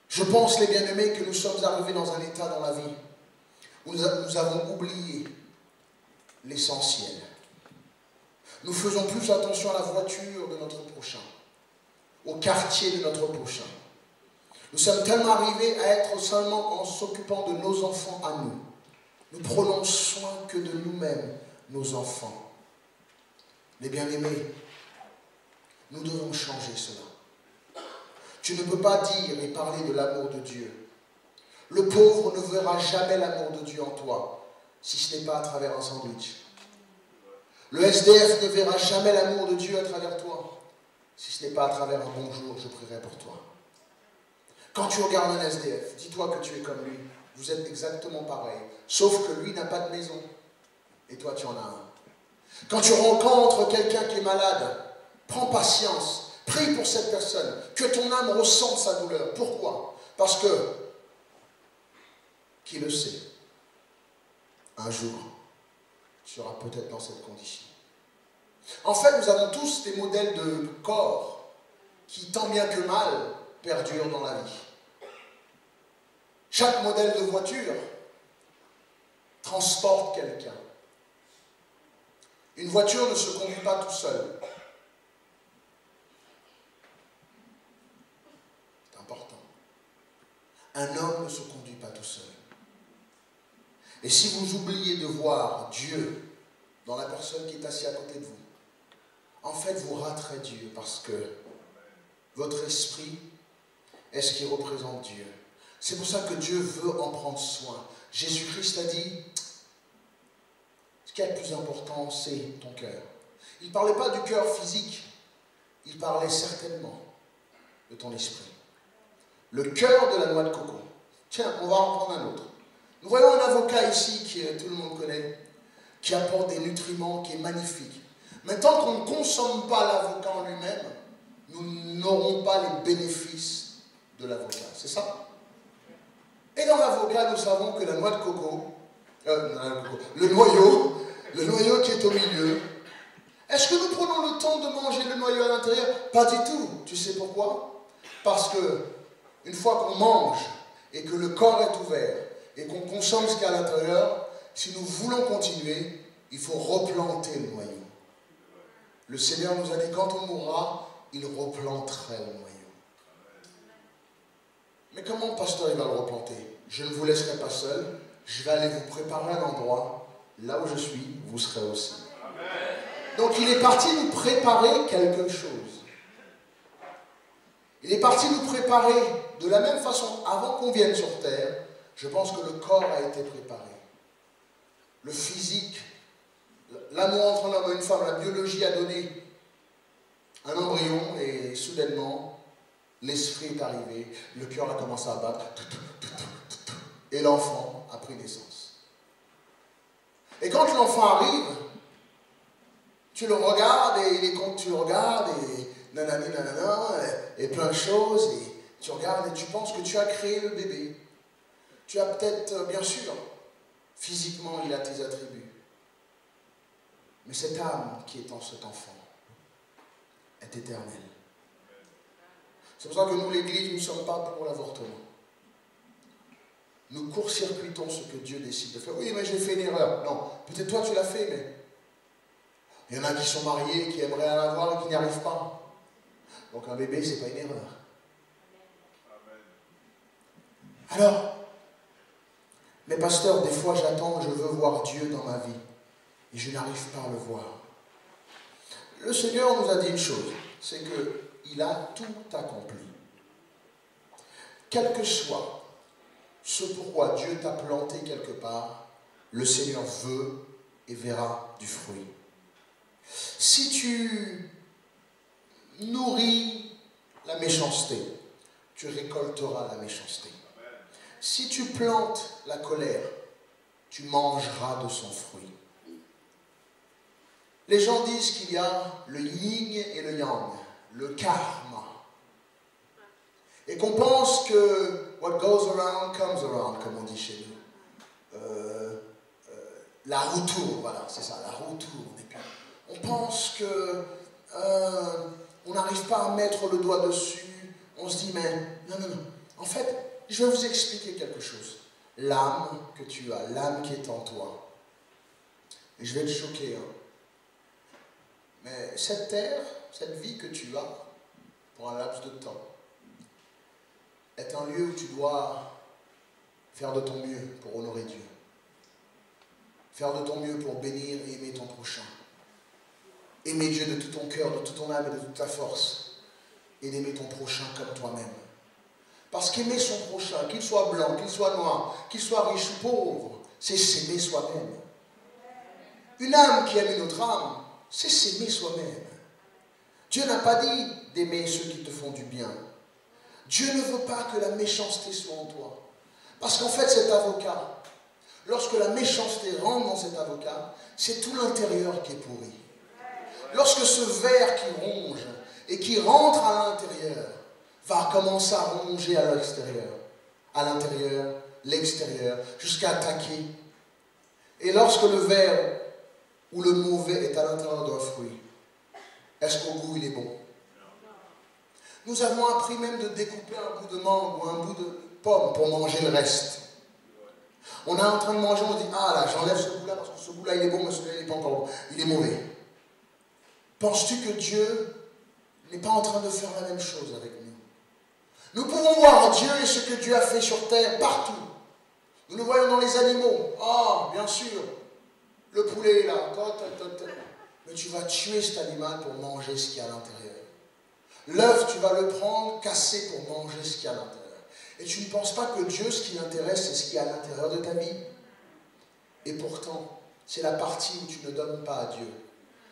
Je pense, les bien-aimés, que nous sommes arrivés dans un état dans la vie où nous avons oublié l'essentiel. Nous faisons plus attention à la voiture de notre prochain, au quartier de notre prochain. Nous sommes tellement arrivés à être seulement en s'occupant de nos enfants à nous. Nous prenons soin que de nous-mêmes, nos enfants. Les bien-aimés, nous devons changer cela. Tu ne peux pas dire et parler de l'amour de Dieu. Le pauvre ne verra jamais l'amour de Dieu en toi, si ce n'est pas à travers un sandwich. Le SDF ne verra jamais l'amour de Dieu à travers toi, si ce n'est pas à travers un bonjour, je prierai pour toi. Quand tu regardes un SDF, dis-toi que tu es comme lui. Vous êtes exactement pareil, sauf que lui n'a pas de maison, et toi tu en as un. Quand tu rencontres quelqu'un qui est malade, prends patience, prie pour cette personne, que ton âme ressente sa douleur. Pourquoi? Parce que, qui le sait, un jour, tu seras peut-être dans cette condition. En fait, nous avons tous des modèles de corps qui, tant bien que mal, perdurent dans la vie. Chaque modèle de voiture transporte quelqu'un. Une voiture ne se conduit pas tout seul. C'est important. Un homme ne se conduit pas tout seul. Et si vous oubliez de voir Dieu dans la personne qui est assise à côté de vous, en fait, vous raterez Dieu parce que votre esprit est ce qui représente Dieu. C'est pour ça que Dieu veut en prendre soin. Jésus-Christ a dit, ce qui est le plus important, c'est ton cœur. Il ne parlait pas du cœur physique, il parlait certainement de ton esprit. Le cœur de la noix de coco. Tiens, on va en prendre un autre. Nous voyons un avocat ici, que tout le monde connaît, qui apporte des nutriments, qui est magnifique. Mais tant qu'on ne consomme pas l'avocat en lui-même, nous n'aurons pas les bénéfices de l'avocat. C'est ça? Et dans l'avocat, nous savons que la noix de coco, le noyau qui est au milieu, est-ce que nous prenons le temps de manger le noyau à l'intérieur? Pas du tout. Tu sais pourquoi? Parce que une fois qu'on mange et que le corps est ouvert et qu'on consomme ce qu'il y a à l'intérieur, si nous voulons continuer, il faut replanter le noyau. Le Seigneur nous a dit, quand on mourra, il replanterait le noyau. Mais comment, pasteur, il va le replanter? Je ne vous laisserai pas seul, je vais aller vous préparer un endroit, là où je suis, vous serez aussi. Amen. Donc il est parti nous préparer quelque chose. Il est parti nous préparer de la même façon, avant qu'on vienne sur terre, je pense que le corps a été préparé. Le physique, l'amour entre un homme et une femme, la biologie a donné un embryon et soudainement, l'esprit est arrivé, le cœur a commencé à battre, et l'enfant a pris naissance. Et quand l'enfant arrive, tu le regardes, et quand tu le regardes, et nanani nanana, et plein de choses, et tu regardes et tu penses que tu as créé le bébé. Tu as peut-être, bien sûr, physiquement, il a tes attributs. Mais cette âme qui est en cet enfant est éternelle. C'est pour ça que nous, l'Église, nous ne sommes pas pour l'avortement. Nous court-circuitons ce que Dieu décide de faire. Oui, mais j'ai fait une erreur. Non, peut-être toi tu l'as fait, mais il y en a qui sont mariés, qui aimeraient en avoir et qui n'y arrivent pas. Donc un bébé, ce n'est pas une erreur. Alors, mais pasteur, des fois j'attends, je veux voir Dieu dans ma vie. Et je n'arrive pas à le voir. Le Seigneur nous a dit une chose, c'est qu'il a tout accompli. Quel que soit ce pourquoi Dieu t'a planté quelque part, le Seigneur veut et verra du fruit. Si tu nourris la méchanceté, tu récolteras la méchanceté. Si tu plantes la colère, tu mangeras de son fruit. Les gens disent qu'il y a le yin et le yang, le karma. Et qu'on pense que what goes around comes around, comme on dit chez nous. la roue tourne, voilà, c'est ça, la roue tourne. Et puis, on pense que on n'arrive pas à mettre le doigt dessus. On se dit, mais non, non, non. En fait, je vais vous expliquer quelque chose. L'âme que tu as, l'âme qui est en toi. Et je vais te choquer, hein. Mais cette terre, cette vie que tu as, pour un laps de temps, est un lieu où tu dois faire de ton mieux pour honorer Dieu. Faire de ton mieux pour bénir et aimer ton prochain. Aimer Dieu de tout ton cœur, de toute ton âme et de toute ta force. Et d'aimer ton prochain comme toi-même. Parce qu'aimer son prochain, qu'il soit blanc, qu'il soit noir, qu'il soit riche ou pauvre, c'est s'aimer soi-même. Une âme qui aime une autre âme, c'est s'aimer soi-même. Dieu n'a pas dit d'aimer ceux qui te font du bien. Dieu ne veut pas que la méchanceté soit en toi. Parce qu'en fait, cet avocat, lorsque la méchanceté rentre dans cet avocat, c'est tout l'intérieur qui est pourri. Lorsque ce ver qui ronge et qui rentre à l'intérieur va commencer à ronger à l'extérieur, l'extérieur, jusqu'à attaquer. Et lorsque le ver ou le mauvais est à l'intérieur d'un fruit, est-ce qu'au goût il est bon? Nous avons appris même de découper un bout de mangue ou un bout de pomme pour manger le reste. On est en train de manger, on dit, ah là, j'enlève ce bout-là parce que ce bout-là il est bon, mais celui-là il n'est pas encore bon, il est mauvais. Penses-tu que Dieu n'est pas en train de faire la même chose avec nous? Nous pouvons voir Dieu et ce que Dieu a fait sur terre partout. Nous le voyons dans les animaux. Ah, bien sûr, le poulet est là. Mais tu vas tuer cet animal pour manger ce qu'il y a à l'intérieur. L'œuf, tu vas le prendre, casser pour manger ce qu'il y a à l'intérieur. Et tu ne penses pas que Dieu, ce qui l'intéresse, c'est ce qu'il y a à l'intérieur de ta vie. Et pourtant, c'est la partie où tu ne donnes pas à Dieu.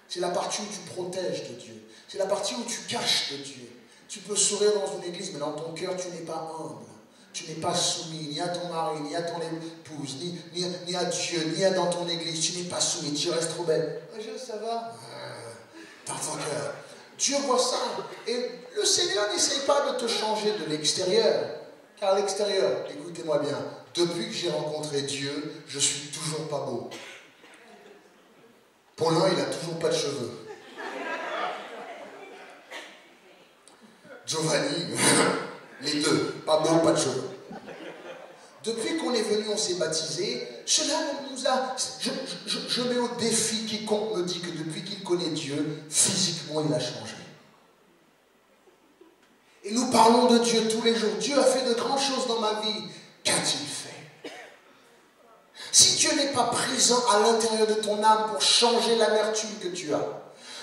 C'est la partie où tu protèges de Dieu. C'est la partie où tu caches de Dieu. Tu peux sourire dans une église, mais dans ton cœur, tu n'es pas humble. Tu n'es pas soumis, ni à ton mari, ni à ton épouse, ni à Dieu, ni dans ton église. Tu n'es pas soumis, tu restes trop belle. Ça va dans ton cœur. Dieu voit ça. Et le Seigneur n'essaye pas de te changer de l'extérieur. Car l'extérieur, écoutez-moi bien, depuis que j'ai rencontré Dieu, je suis toujours pas beau. Paulin, il n'a toujours pas de cheveux. Giovanni, les deux, pas beau, pas de cheveux. Depuis qu'on est venu, on s'est baptisé, cela nous a... Je mets au défi quiconque me dit que depuis qu'il connaît Dieu, physiquement il a changé. Et nous parlons de Dieu tous les jours. Dieu a fait de grandes choses dans ma vie. Qu'a-t-il fait? Si Dieu n'est pas présent à l'intérieur de ton âme pour changer l'amertume que tu as,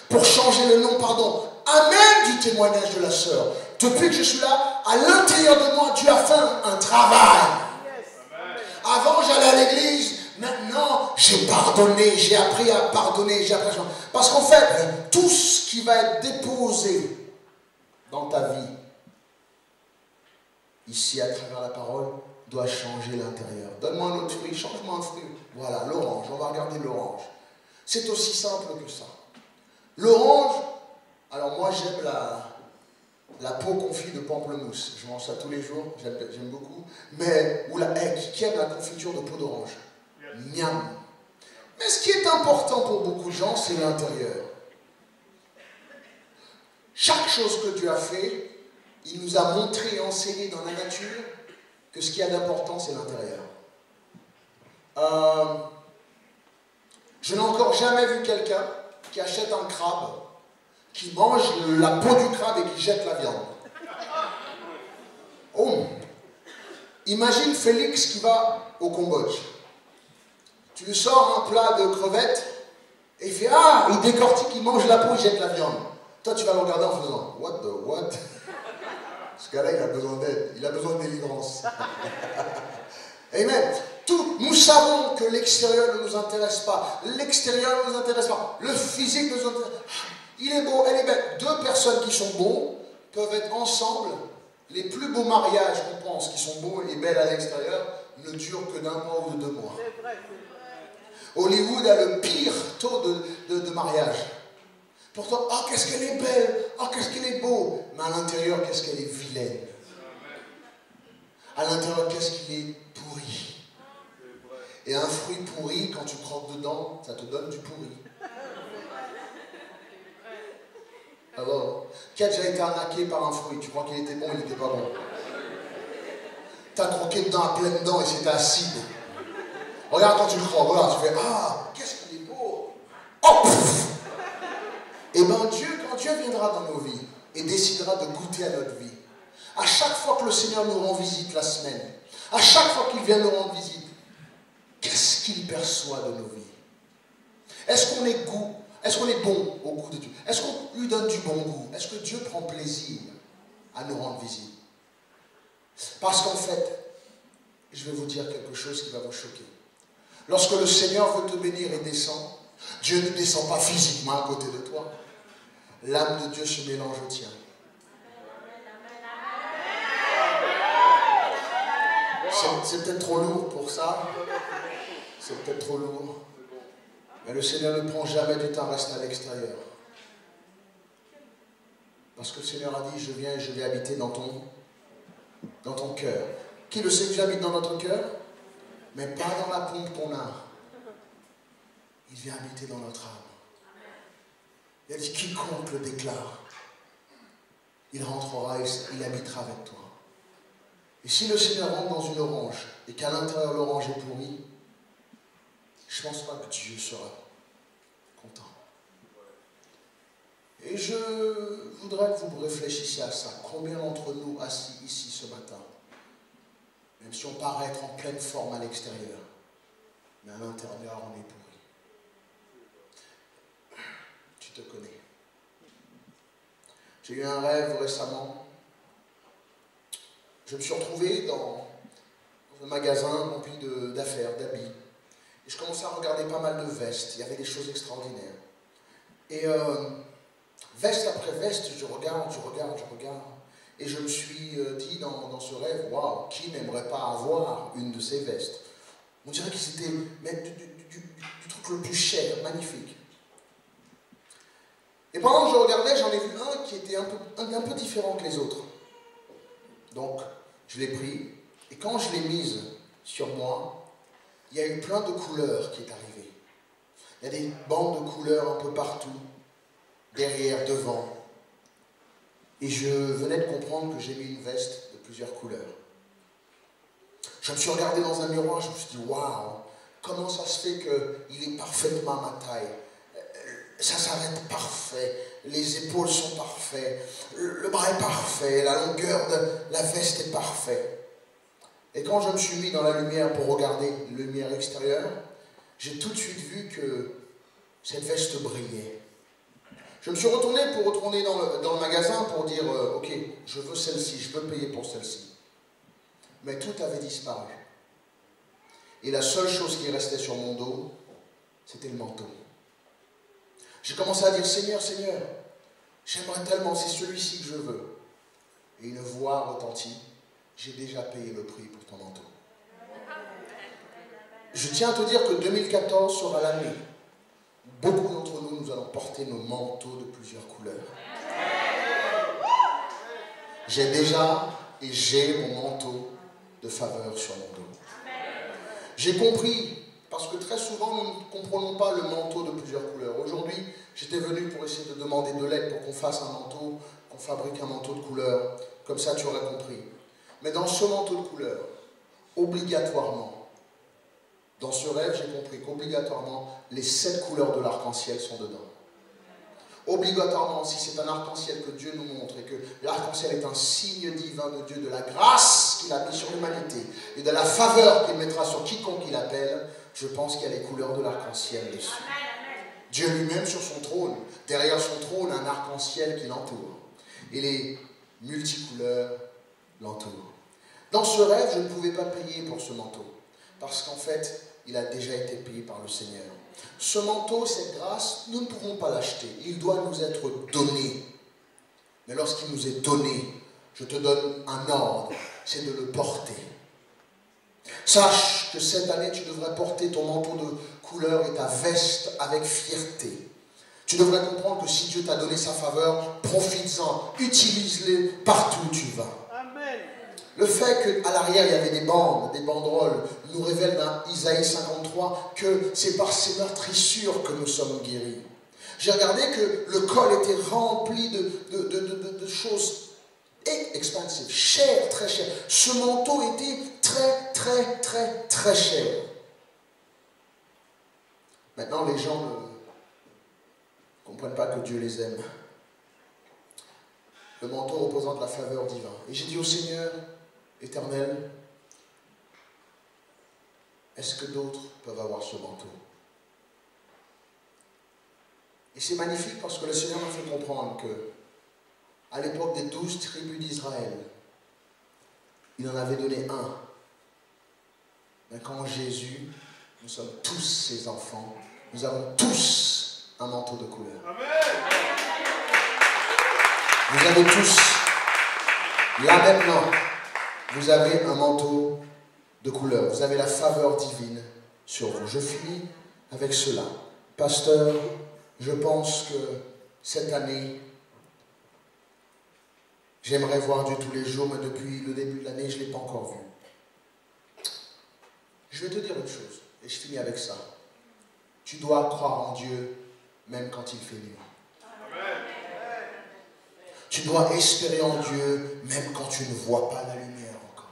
pour changer le non-pardon, amen du témoignage de la sœur. Depuis que je suis là, à l'intérieur de moi, Dieu a fait un travail. Avant, j'allais à l'église. Maintenant, j'ai pardonné. J'ai appris à pardonner. Parce qu'en fait, tout ce qui va être déposé dans ta vie, ici à travers la parole, doit changer l'intérieur. Donne-moi un autre fruit. Change-moi un fruit. Voilà, l'orange. On va regarder l'orange. C'est aussi simple que ça. L'orange, alors moi j'aime la peau confite de pamplemousse. Je mange ça tous les jours, j'aime beaucoup. Mais, qui aime la confiture de peau d'orange? Miam. Mais ce qui est important pour beaucoup de gens, c'est l'intérieur. Chaque chose que Dieu a fait, il nous a montré et enseigné dans la nature que ce qui a d'important, c'est l'intérieur. Je n'ai encore jamais vu quelqu'un qui achète un crabe, qui mange la peau du crabe et qui jette la viande. Oh! Imagine Félix qui va au Cambodge. Tu lui sors un plat de crevettes et il fait « Ah !» Il décortique, il mange la peau, il jette la viande. Toi, tu vas le regarder en faisant « What the what ?» Ce gars-là, il a besoin d'aide, il a besoin de délivrance. Amen. Nous savons que l'extérieur ne nous intéresse pas. L'extérieur ne nous intéresse pas. Le physique nous intéresse. Il est beau, elle est belle. Deux personnes qui sont beaux peuvent être ensemble. Les plus beaux mariages qu'on pense qui sont beaux et belles à l'extérieur ne durent que d'un mois ou de 2 mois. Hollywood a le pire taux de mariage. Pourtant, oh, qu'est-ce qu'elle est belle, oh, qu'est-ce qu'elle est beau. Mais à l'intérieur, qu'est-ce qu'elle est vilaine. À l'intérieur, qu'est-ce qu'il est pourri. Et un fruit pourri, quand tu croques dedans, ça te donne du pourri. Ah bon? Qui a déjà été arnaqué par un fruit? Tu crois qu'il était bon, il n'était pas bon. T'as croqué dedans à pleines dents et c'était acide. Regarde quand tu le croques, voilà, tu fais ah, qu'est-ce qu'il est beau! Oh pff. Et bien Dieu, quand Dieu viendra dans nos vies et décidera de goûter à notre vie, à chaque fois que le Seigneur nous rend visite la semaine, à chaque fois qu'il vient nous rendre visite, qu'est-ce qu'il perçoit de nos vies? Est-ce qu'on est bon au goût de Dieu? Est-ce qu'on lui donne du bon goût? Est-ce que Dieu prend plaisir à nous rendre visite? Parce qu'en fait, je vais vous dire quelque chose qui va vous choquer. Lorsque le Seigneur veut te bénir et descend, Dieu ne descend pas physiquement à côté de toi. L'âme de Dieu se mélange au tien. C'est peut-être trop lourd pour ça. C'est peut-être trop lourd. Mais le Seigneur ne prend jamais du temps à rester à l'extérieur. Parce que le Seigneur a dit, je viens et je vais habiter dans ton cœur. Qui le sait que j'habite dans notre cœur? Mais pas dans la pompe qu'on a. Il vient habiter dans notre âme. Il a dit, quiconque le déclare, il rentrera et il habitera avec toi. Et si le Seigneur rentre dans une orange et qu'à l'intérieur l'orange est pourrie, je ne pense pas que Dieu sera content. Et je voudrais que vous réfléchissiez à ça. Combien d'entre nous assis ici ce matin, même si on paraît être en pleine forme à l'extérieur, mais à l'intérieur on est pourri. Tu te connais. J'ai eu un rêve récemment. Je me suis retrouvé dans un magasin rempli d'affaires, d'habits. Et je commençais à regarder pas mal de vestes. Il y avait des choses extraordinaires. Et veste après veste, je regarde. Et je me suis dit dans ce rêve, waouh, qui n'aimerait pas avoir une de ces vestes? On dirait que c'était du truc le plus cher, magnifique. Et pendant que je regardais, j'en ai vu un qui était un peu différent que les autres. Donc, je l'ai pris, et quand je l'ai mise sur moi, il y a eu plein de couleurs qui est arrivé. Il y a des bandes de couleurs un peu partout, derrière, devant. Et je venais de comprendre que j'ai mis une veste de plusieurs couleurs. Je me suis regardé dans un miroir, je me suis dit, waouh, comment ça se fait qu'il est parfaitement à ma taille? Ça s'arrête parfait, les épaules sont parfaites, le bras est parfait, la longueur de la veste est parfaite. Et quand je me suis mis dans la lumière pour regarder la lumière extérieure, j'ai tout de suite vu que cette veste brillait. Je me suis retourné dans le magasin pour dire, ok, je veux celle-ci, je veux payer pour celle-ci. Mais tout avait disparu. Et la seule chose qui restait sur mon dos, c'était le manteau. J'ai commencé à dire, Seigneur, Seigneur, j'aimerais tellement, c'est celui-ci que je veux. Et une voix retentit, j'ai déjà payé le prix pour ton manteau. Je tiens à te dire que 2014 sera l'année où beaucoup d'entre nous, nous allons porter nos manteaux de plusieurs couleurs. J'ai déjà et j'ai mon manteau de faveur sur mon dos. J'ai compris, parce que très souvent nous ne comprenons pas le manteau de plusieurs couleurs. Aujourd'hui, j'étais venu pour essayer de demander de l'aide pour qu'on fasse un manteau, qu'on fabrique un manteau de couleur. Comme ça, tu aurais compris. Mais dans ce manteau de couleur, obligatoirement, dans ce rêve, j'ai compris qu'obligatoirement, les 7 couleurs de l'arc-en-ciel sont dedans. Obligatoirement, si c'est un arc-en-ciel que Dieu nous montre et que l'arc-en-ciel est un signe divin de Dieu, de la grâce qu'il a mis sur l'humanité et de la faveur qu'il mettra sur quiconque il appelle, je pense qu'il y a les couleurs de l'arc-en-ciel dessus. Dieu lui-même sur son trône, derrière son trône, un arc-en-ciel qui l'entoure. Et les multicouleurs l'entourent. Dans ce rêve, je ne pouvais pas payer pour ce manteau, parce qu'en fait, il a déjà été payé par le Seigneur. Ce manteau, cette grâce, nous ne pouvons pas l'acheter. Il doit nous être donné. Mais lorsqu'il nous est donné, je te donne un ordre, c'est de le porter. Sache que cette année, tu devrais porter ton manteau de couleur et ta veste avec fierté. Tu devrais comprendre que si Dieu t'a donné sa faveur, profites-en, utilise-les partout où tu vas. Amen. Le fait qu'à l'arrière, il y avait des banderoles, nous révèle dans Isaïe 53 que c'est par ces meurtrissures que nous sommes guéris. J'ai regardé que le col était rempli de choses expensives, chères, très chères. Ce manteau était très, très, très, très cher. Maintenant, les gens ne comprennent pas que Dieu les aime. Le manteau représente la faveur divine. Et j'ai dit au Seigneur, Éternel, est-ce que d'autres peuvent avoir ce manteau? Et c'est magnifique parce que le Seigneur m'a fait comprendre que, à l'époque des 12 tribus d'Israël, il en avait donné un. Mais quand Jésus, nous sommes tous ses enfants, nous avons tous un manteau de couleur. Amen. Vous avez tous, là maintenant, vous avez un manteau de couleur. Vous avez la faveur divine sur vous. Je finis avec cela. Pasteur, je pense que cette année, j'aimerais voir Dieu tous les jours, mais depuis le début de l'année, je ne l'ai pas encore vu. Je vais te dire une chose, et je finis avec ça. Tu dois croire en Dieu, même quand il fait nuit. Amen. Tu dois espérer en Dieu, même quand tu ne vois pas la lumière encore.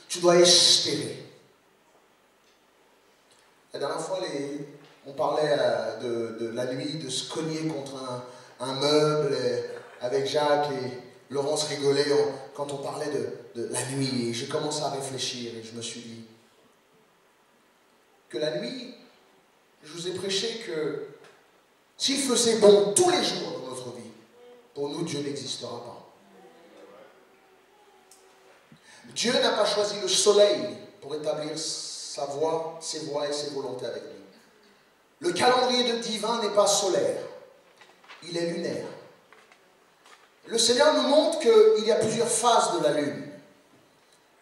Tu dois espérer. La dernière fois, on parlait de la nuit, de se cogner contre un meuble avec Jacques et Laurence rigolait quand on parlait de la nuit. Et j'ai commencé à réfléchir et je me suis dit que la nuit, je vous ai prêché que s'il faisait bon tous les jours de notre vie, pour nous, Dieu n'existera pas. Dieu n'a pas choisi le soleil pour établir sa voie, ses voies et ses volontés avec nous. Le calendrier divin n'est pas solaire, il est lunaire. Le Seigneur nous montre qu'il y a plusieurs phases de la lune,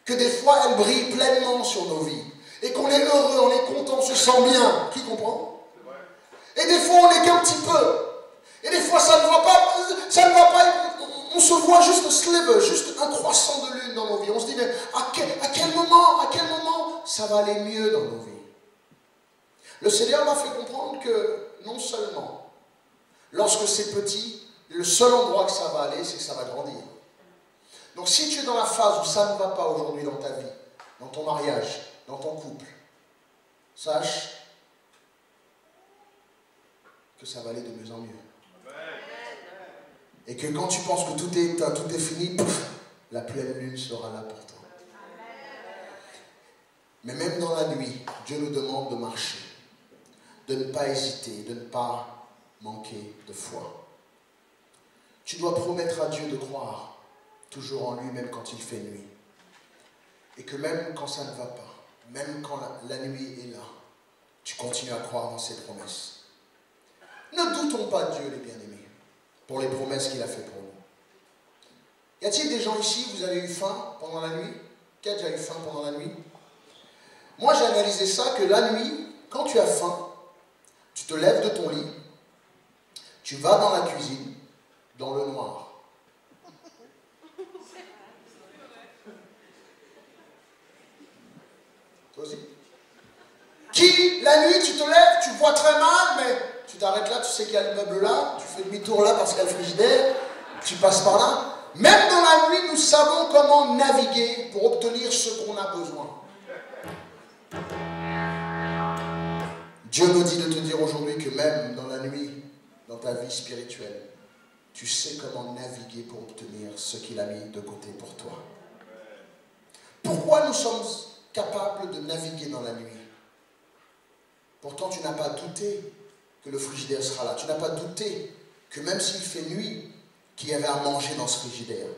que des fois elle brille pleinement sur nos vies, et qu'on est heureux, on est content, on se sent bien. Qui comprend? Et des fois on n'est qu'un petit peu. Et des fois ça ne va pas, on se voit juste un sliver, juste un croissant de lune dans nos vies. On se dit, mais à quel moment ça va aller mieux dans nos vies? Le Seigneur m'a fait comprendre que non seulement, lorsque c'est petit, le seul endroit que ça va aller, c'est que ça va grandir. Donc si tu es dans la phase où ça ne va pas aujourd'hui dans ta vie, dans ton mariage, dans ton couple, sache que ça va aller de mieux en mieux. Et que quand tu penses que tout est fini, pouf, la pleine lune sera là pour toi. Mais même dans la nuit, Dieu nous demande de marcher, de ne pas hésiter, de ne pas manquer de foi. Tu dois promettre à Dieu de croire toujours en lui, même quand il fait nuit. Et que même quand ça ne va pas, même quand la nuit est là, tu continues à croire dans ses promesses. Ne doutons pas de Dieu, les bien-aimés, pour les promesses qu'il a faites pour nous. Y a-t-il des gens ici, vous avez eu faim pendant la nuit? Qui a déjà eu faim pendant la nuit? Moi, j'ai analysé ça, que la nuit, quand tu as faim, tu te lèves de ton lit, tu vas dans la cuisine, dans le noir. Toi aussi? Qui, la nuit, tu te lèves, tu vois très mal, mais tu t'arrêtes là, tu sais qu'il y a le meuble là, tu fais demi-tour là parce qu'il y a le frigidaire, tu passes par là. Même dans la nuit, nous savons comment naviguer pour obtenir ce qu'on a besoin. Dieu nous dit de te dire aujourd'hui que même dans la nuit, dans ta vie spirituelle, tu sais comment naviguer pour obtenir ce qu'il a mis de côté pour toi. Pourquoi nous sommes capables de naviguer dans la nuit? Pourtant, tu n'as pas douté que le frigidaire sera là. Tu n'as pas douté que même s'il fait nuit, qu'il y avait à manger dans ce frigidaire.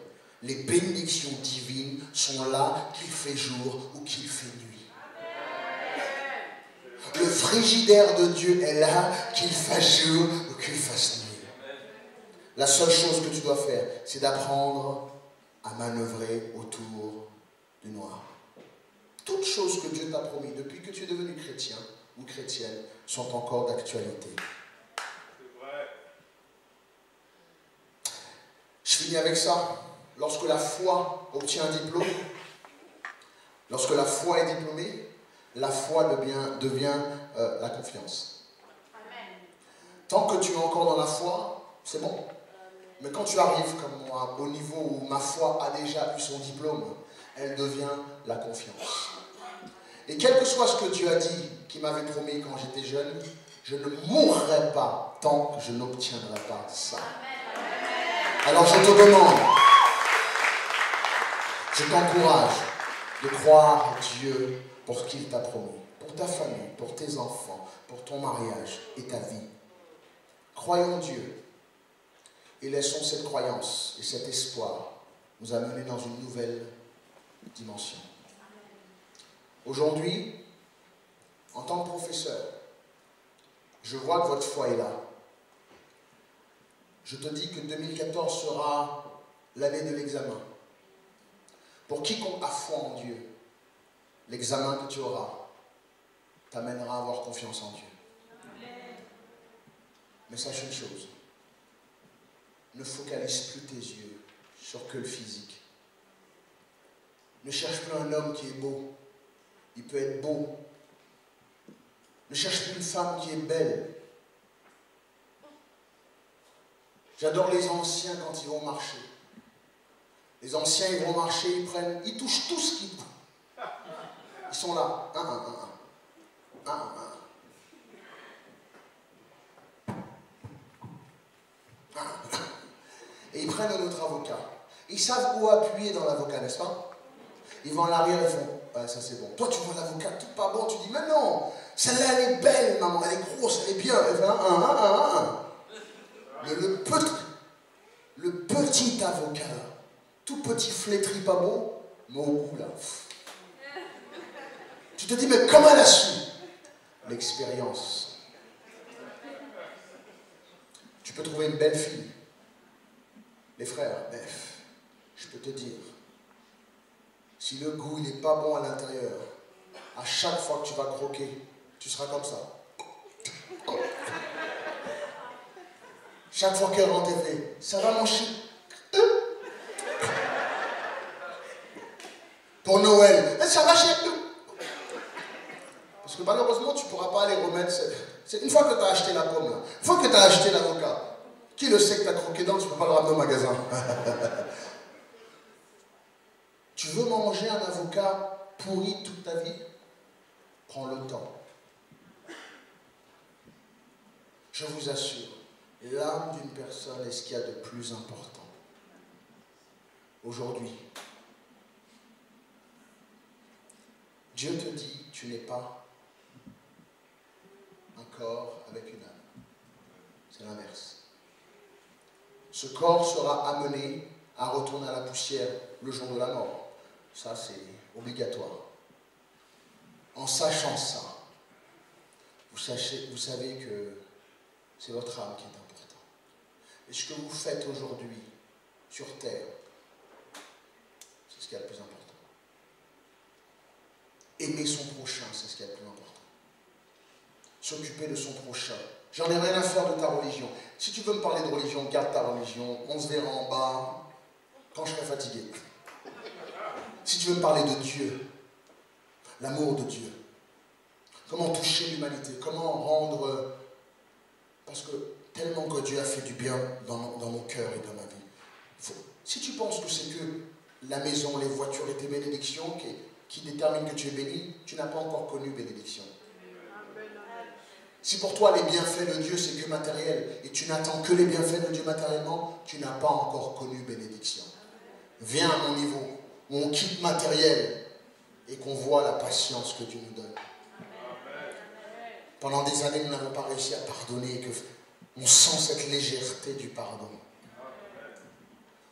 Les bénédictions divines sont là, qu'il fait jour ou qu'il fait nuit. Le frigidaire de Dieu est là, qu'il fasse jour ou qu'il fasse nuit. La seule chose que tu dois faire, c'est d'apprendre à manœuvrer autour du noir. Toutes choses que Dieu t'a promis depuis que tu es devenu chrétien ou chrétienne sont encore d'actualité. Je finis avec ça. lorsque la foi obtient un diplôme, lorsque la foi est diplômée, la foi devient la confiance. Tant que tu es encore dans la foi, c'est bon. Mais quand tu arrives comme moi, au niveau où ma foi a déjà eu son diplôme, elle devient la confiance. Et quel que soit ce que Dieu a dit, qu'il m'avait promis quand j'étais jeune, je ne mourrai pas tant que je n'obtiendrai pas ça. Alors je te demande, je t'encourage de croire Dieu pour ce qu'il t'a promis, pour ta famille, pour tes enfants, pour ton mariage et ta vie. Croyons Dieu et laissons cette croyance et cet espoir nous amener dans une nouvelle dimension. Aujourd'hui, en tant que professeur, je vois que votre foi est là. Je te dis que 2014 sera l'année de l'examen. Pour quiconque a foi en Dieu, l'examen que tu auras t'amènera à avoir confiance en Dieu. Mais sache une chose, ne focalise plus tes yeux sur que le physique. Ne cherche plus un homme qui est beau, il peut être beau. Ne cherche plus une femme qui est belle. J'adore les anciens quand ils vont marcher. Les anciens, ils vont marcher, ils touchent tout ce qu'ils peuvent. Ils sont là. Et ils prennent un autre avocat. Ils savent où appuyer dans l'avocat, n'est-ce pas? Ils vont à l'arrière et font, ouais, ça c'est bon. Toi, tu vois l'avocat tout pas bon, tu dis, mais non, celle-là, elle est belle, maman, elle est grosse, elle est bien. Elle fait Mais le petit avocat, là, tout petit flétri pas beau, mon goût, là. Tu te dis, mais comment elle a su? L'expérience. Tu peux trouver une belle fille. Les frères, je peux te dire, si le goût n'est pas bon à l'intérieur, à chaque fois que tu vas croquer, tu seras comme ça. Chaque fois qu'elle rentre, elle fait, ça va mon chien? Pour Noël, ça va chez nous. Parce que malheureusement, tu ne pourras pas aller remettre. C'est une fois que tu as acheté la pomme, là, une fois que tu as acheté l'avocat, qui le sait que tu as croqué dedans, tu ne peux pas le ramener au magasin. Tu veux manger un avocat pourri toute ta vie? Prends le temps. Je vous assure, l'âme d'une personne est ce qu'il y a de plus important. Aujourd'hui, Dieu te dit, tu n'es pas un corps avec une âme. C'est l'inverse. Ce corps sera amené à retourner à la poussière le jour de la mort. Ça, c'est obligatoire. En sachant ça, vous savez que c'est votre âme qui est importante. Et ce que vous faites aujourd'hui sur terre, c'est ce qui est le plus important. Aimer son prochain, c'est ce qui est le plus important. S'occuper de son prochain. J'en ai rien à faire de ta religion. Si tu veux me parler de religion, garde ta religion. On se verra en bas quand je serai fatigué. Si tu veux me parler de Dieu, l'amour de Dieu, comment toucher l'humanité, comment rendre... Parce que tellement que Dieu a fait du bien dans mon cœur et dans ma vie. Si tu penses que c'est que la maison, les voitures et tes bénédictions qui déterminent que tu es béni, tu n'as pas encore connu bénédiction. Si pour toi les bienfaits de Dieu c'est que matériel et tu n'attends que les bienfaits de Dieu matériellement, tu n'as pas encore connu bénédiction. Viens à mon niveau où on quitte matériel et qu'on voit la patience que Dieu nous donne. Pendant des années, nous n'avons pas réussi à pardonner, on sent cette légèreté du pardon.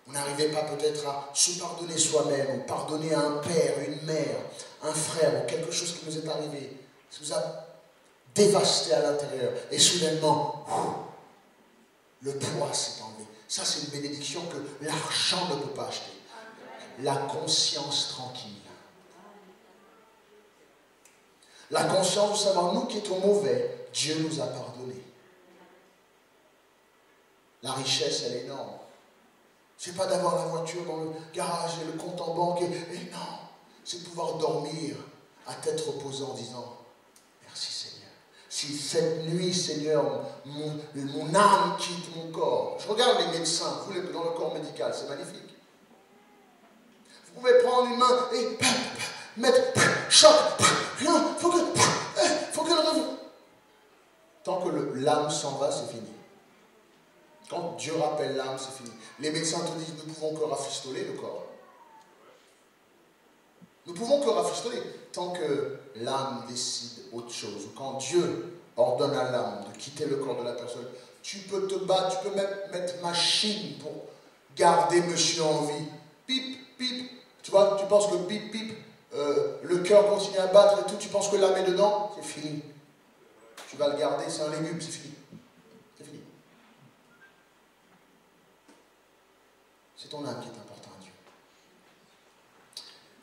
On n'arrivait pas peut-être à se pardonner soi-même, ou pardonner à un père, une mère, un frère, ou quelque chose qui nous est arrivé. Ça nous a dévasté à l'intérieur. Et soudainement, le poids s'est enlevé. Ça, c'est une bénédiction que l'argent ne peut pas acheter. La conscience tranquille. La conscience de savoir, nous qui étions mauvais, Dieu nous a pardonné. La richesse, elle est énorme. C'est pas d'avoir la voiture dans le garage et le compte en banque. Et non, c'est de pouvoir dormir à tête reposée en disant merci Seigneur. Si cette nuit, Seigneur, mon âme quitte mon corps. Je regarde les médecins, vous dans le corps médical, c'est magnifique. Vous pouvez prendre une main et mettre choc. Non, faut que le revienne. Tant que l'âme s'en va, c'est fini. Quand Dieu rappelle l'âme, c'est fini. Les médecins te disent, nous ne pouvons que rafistoler le corps. Nous ne pouvons que rafistoler tant que l'âme décide autre chose. Quand Dieu ordonne à l'âme de quitter le corps de la personne, tu peux te battre, tu peux même mettre machine pour garder monsieur en vie. Pip, pip. Tu vois, tu penses que pip, pip, le cœur continue à battre et tout, tu penses que l'âme est dedans, c'est fini. Tu vas le garder, c'est un légume, c'est fini. C'est fini. C'est ton âme qui est importante à Dieu.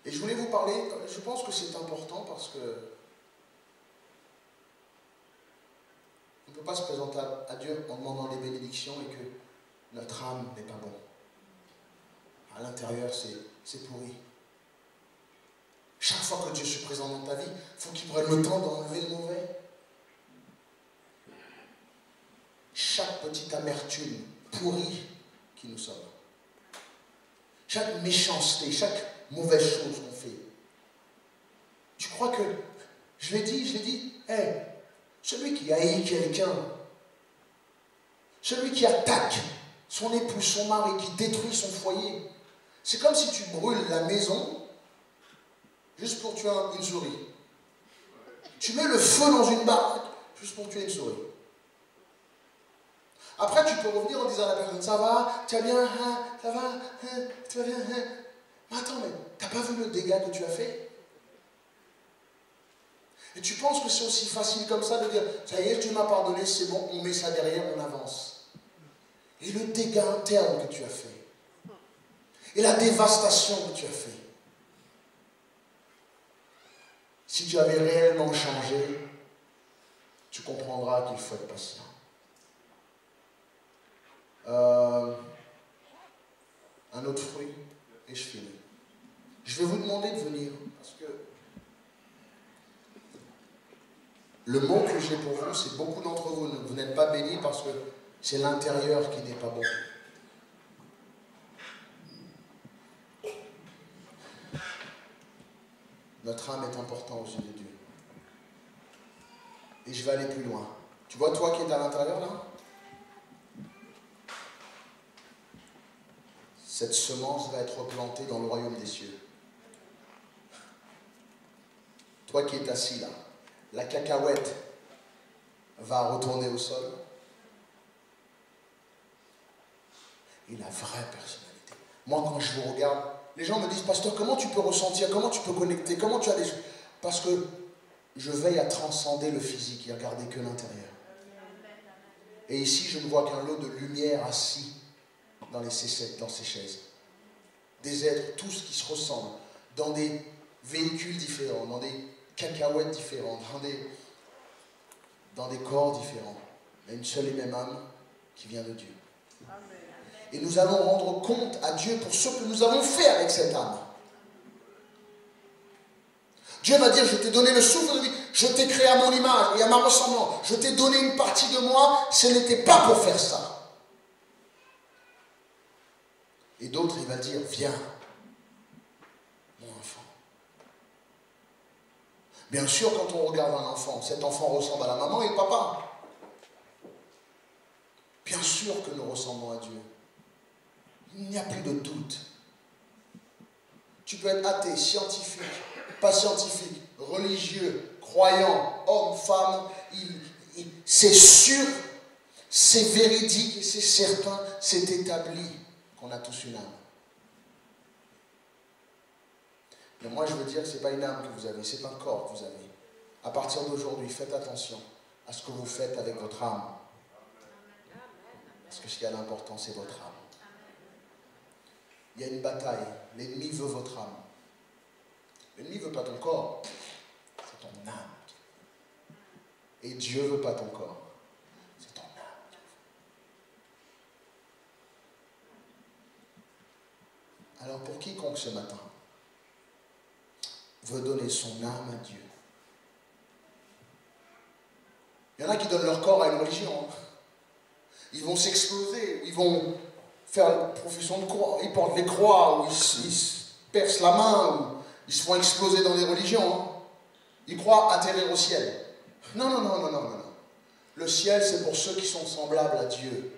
Et je voulais vous parler, je pense que c'est important parce que on ne peut pas se présenter à Dieu en demandant des bénédictions et que notre âme n'est pas bonne. À l'intérieur, c'est pourri. Chaque fois que Dieu se présente dans ta vie, il faut qu'il prenne le temps d'enlever le mauvais. Chaque petite amertume pourrie qui nous sommes. Chaque méchanceté, chaque mauvaise chose qu'on fait. Tu crois que, je l'ai dit, hey, celui qui haït quelqu'un, celui qui attaque son époux, son mari, qui détruit son foyer, c'est comme si tu brûles la maison juste pour tuer une souris. Tu mets le feu dans une baraque juste pour tuer une souris. Après, tu peux revenir en disant à la personne, ça va, tu vas bien, hein, ça va, hein, tu vas bien, hein. Mais attends, mais t'as pas vu le dégât que tu as fait? Et tu penses que c'est aussi facile comme ça de dire, ça y est, tu m'as pardonné, c'est bon, on met ça derrière, on avance. Et le dégât interne que tu as fait, et la dévastation que tu as fait, si tu avais réellement changé, tu comprendras qu'il faut être patient. Un autre fruit, et je finis. Je vais vous demander de venir, parce que le mot que j'ai pour vous, c'est beaucoup d'entre vous, vous n'êtes pas bénis parce que c'est l'intérieur qui n'est pas bon. Notre âme est importante aux yeux de Dieu. Et je vais aller plus loin. Tu vois toi qui es à l'intérieur là? Cette semence va être plantée dans le royaume des cieux. Toi qui es assis là, la cacahuète va retourner au sol. Et la vraie personnalité. Moi, quand je vous regarde, les gens me disent, pasteur, comment tu peux ressentir, comment tu peux connecter, comment tu as des choses? Parce que je veille à transcender le physique et à regarder que l'intérieur. Et ici, je ne vois qu'un lot de lumière assis dans ces chaises. Des êtres, tous qui se ressemblent, dans des véhicules différents, dans des cacahuètes différentes, dans des corps différents. Mais une seule et même âme qui vient de Dieu. Et nous allons rendre compte à Dieu pour ce que nous avons fait avec cette âme. Dieu va dire, je t'ai donné le souffle de vie, je t'ai créé à mon image et à ma ressemblance, je t'ai donné une partie de moi, ce n'était pas pour faire ça. Et d'autres, il va dire, viens, mon enfant. Bien sûr, quand on regarde un enfant, cet enfant ressemble à la maman et le papa. Bien sûr que nous ressemblons à Dieu. Il n'y a plus de doute. Tu peux être athée, scientifique, pas scientifique, religieux, croyant, homme, femme, c'est sûr, c'est véridique, c'est certain, c'est établi qu'on a tous une âme. Mais moi je veux dire que ce n'est pas une âme que vous avez, c'est un corps que vous avez. À partir d'aujourd'hui, faites attention à ce que vous faites avec votre âme. Parce que ce qui a l'important, c'est votre âme. Il y a une bataille. L'ennemi veut votre âme. L'ennemi ne veut pas ton corps. C'est ton âme. Et Dieu ne veut pas ton corps. C'est ton âme. Alors pour quiconque ce matin veut donner son âme à Dieu, il y en a qui donnent leur corps à une religion. Ils vont s'exploser, ils vont faire la profession de croix, ils portent des croix, ou ils se percent la main, ou ils se font exploser dans les religions. Ils croient atterrir au ciel. Non, non, non, non, non, non. Le ciel, c'est pour ceux qui sont semblables à Dieu.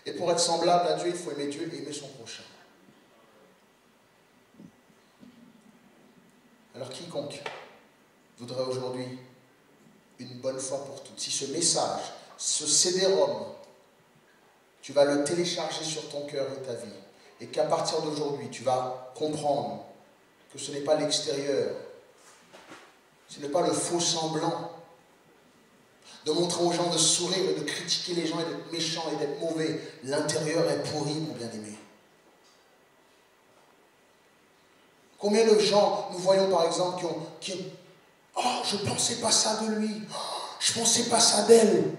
Et pour être semblable à Dieu, il faut aimer Dieu et aimer son prochain. Alors quiconque voudrait aujourd'hui une bonne fois pour toutes, si ce message, ce CD-ROM, tu vas le télécharger sur ton cœur et ta vie, et qu'à partir d'aujourd'hui, tu vas comprendre que ce n'est pas l'extérieur, ce n'est pas le faux semblant, de montrer aux gens de sourire et de critiquer les gens et d'être méchant et d'être mauvais. L'intérieur est pourri, mon bien-aimé. Combien de gens, nous voyons par exemple, qui ont oh, je ne pensais pas ça de lui. Oh, je ne pensais pas ça d'elle.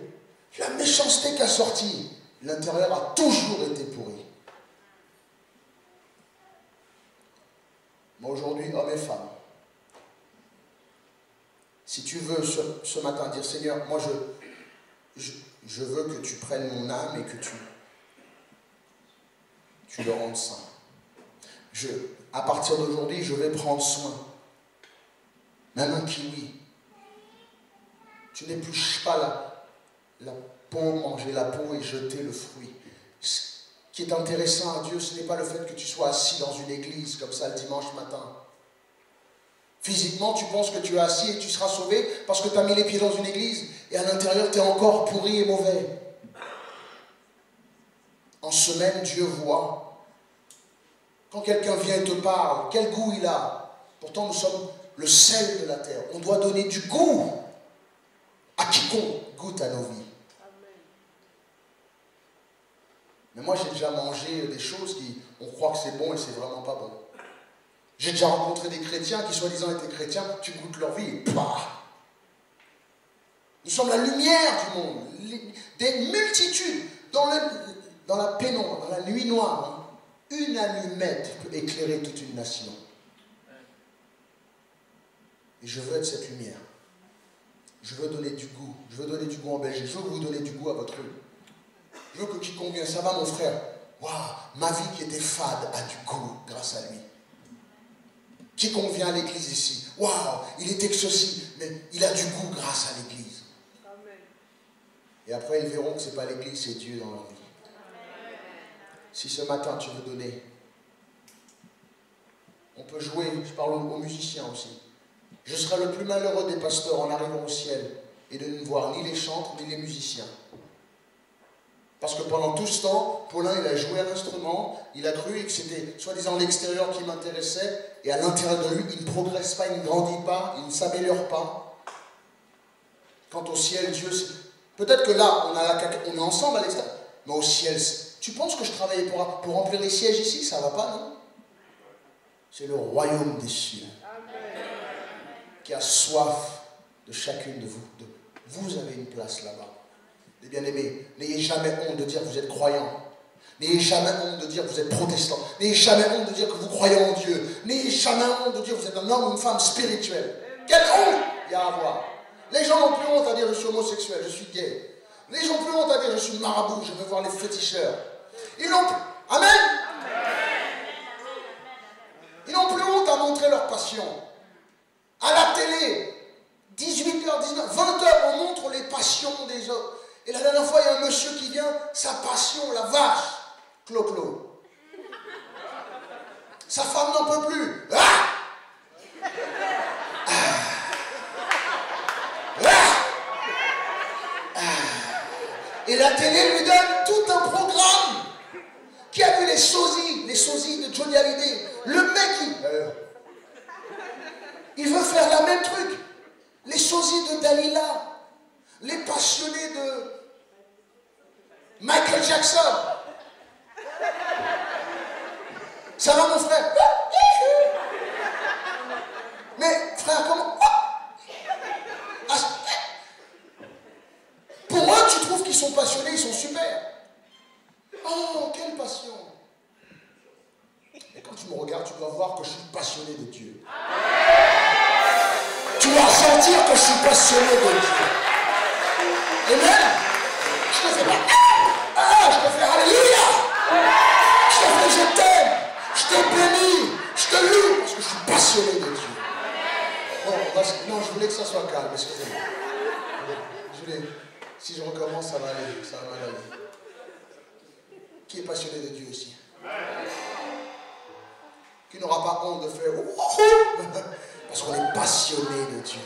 La méchanceté qui a sorti. L'intérieur a toujours été pourri. Mais aujourd'hui, hommes et femmes, si tu veux ce matin dire, Seigneur, moi je veux que tu prennes mon âme et que tu le rendes saint. À partir d'aujourd'hui, je vais prendre soin. Même un kiwi. Tu n'épluches pas la peau, manger la peau et jeter le fruit. Ce qui est intéressant à Dieu, ce n'est pas le fait que tu sois assis dans une église comme ça le dimanche matin. Physiquement, tu penses que tu es assis et tu seras sauvé parce que tu as mis les pieds dans une église et à l'intérieur, tu es encore pourri et mauvais. En semaine, Dieu voit. Quand quelqu'un vient et te parle, quel goût il a. Pourtant, nous sommes le sel de la terre. On doit donner du goût à quiconque goûte à nos vies. Mais moi, j'ai déjà mangé des choses on croit que c'est bon et c'est vraiment pas bon. J'ai déjà rencontré des chrétiens qui, soi-disant, étaient chrétiens, tu goûtes leur vie et pah. Nous sommes la lumière du monde. Des multitudes dans la pénombre, dans la nuit noire. Une allumette peut éclairer toute une nation. Et je veux être cette lumière. Je veux donner du goût. Je veux donner du goût en Belgique. Je veux vous donner du goût à votre rue. Je veux que quiconque vienne, ça va mon frère. Waouh, ma vie qui était fade a du goût grâce à lui. Quiconque vient à l'église ici, waouh, il était que ceci, mais il a du goût grâce à l'église. Et après, ils verront que ce n'est pas l'église, c'est Dieu dans leur vie. Si ce matin tu veux donner, on peut jouer, je parle aux musiciens aussi. Je serai le plus malheureux des pasteurs en arrivant au ciel et de ne voir ni les chantres ni les musiciens. Parce que pendant tout ce temps, Paulin, il a joué un instrument, il a cru que c'était soi-disant l'extérieur qui m'intéressait, et à l'intérieur de lui, il ne progresse pas, il ne grandit pas, il ne s'améliore pas. Quant au ciel, Dieu, peut-être que là, on est ensemble à l'extérieur, mais au ciel, tu penses que je travaillais pour remplir les sièges ici? Ça ne va pas, non? C'est le royaume des cieux qui a soif de chacune de vous. Vous avez une place là-bas. Les bien-aimés, n'ayez jamais honte de dire que vous êtes croyants. N'ayez jamais honte de dire que vous êtes protestants. N'ayez jamais honte de dire que vous croyez en Dieu. N'ayez jamais honte de dire que vous êtes un homme ou une femme spirituelle. Quelle honte il y a à avoir. Les gens n'ont plus honte à dire je suis homosexuel, je suis gay. Les gens n'ont plus honte à dire je suis marabout, je veux voir les féticheurs. Ils n'ont plus... Amen. Ils n'ont plus honte à montrer leur passion. À la télé, 18h, 19h, 20h, on montre les passions des autres. Et la dernière fois, il y a un monsieur qui vient, sa passion, la vache, Clo-Clo. Sa femme n'en peut plus. Ah! Et la télé lui donne tout un programme. Qui a vu les sosies de Johnny Hallyday? Le mec, il veut faire la même truc. Les sosies de Dalila. Les passionnés de Michael Jackson. Ça va mon frère? Mais frère, comment? Pour eux, tu trouves qu'ils sont passionnés, ils sont super. Oh, quelle passion. tu me regardes, tu dois voir que je suis passionné de Dieu. Tu dois sentir que je suis passionné de Dieu. Amen. Je te fais pas je te fais alléluia. Je te fais je t'aime, je te bénis, je te loue parce que je suis passionné de Dieu. Non, je voulais que ça soit calme, excusez-moi. Si je recommence, ça va aller, ça va mal aller. Qui est passionné de Dieu ici? Qui n'aura pas honte de faire parce qu'on est passionné de Dieu.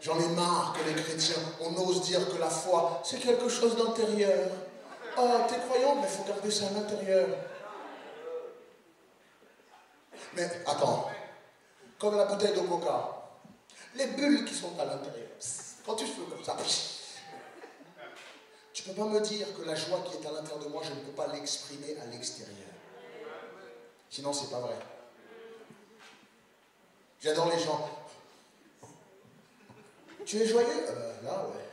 J'en ai marre que les chrétiens, on ose dire que la foi, c'est quelque chose d'intérieur. Oh, t'es croyant, mais il faut garder ça à l'intérieur. Mais attends, comme la bouteille de coca, les bulles qui sont à l'intérieur, quand tu fais comme ça, tu ne peux pas me dire que la joie qui est à l'intérieur de moi, je ne peux pas l'exprimer à l'extérieur. Sinon, c'est pas vrai. J'adore les gens. Tu es joyeux? Là, ouais.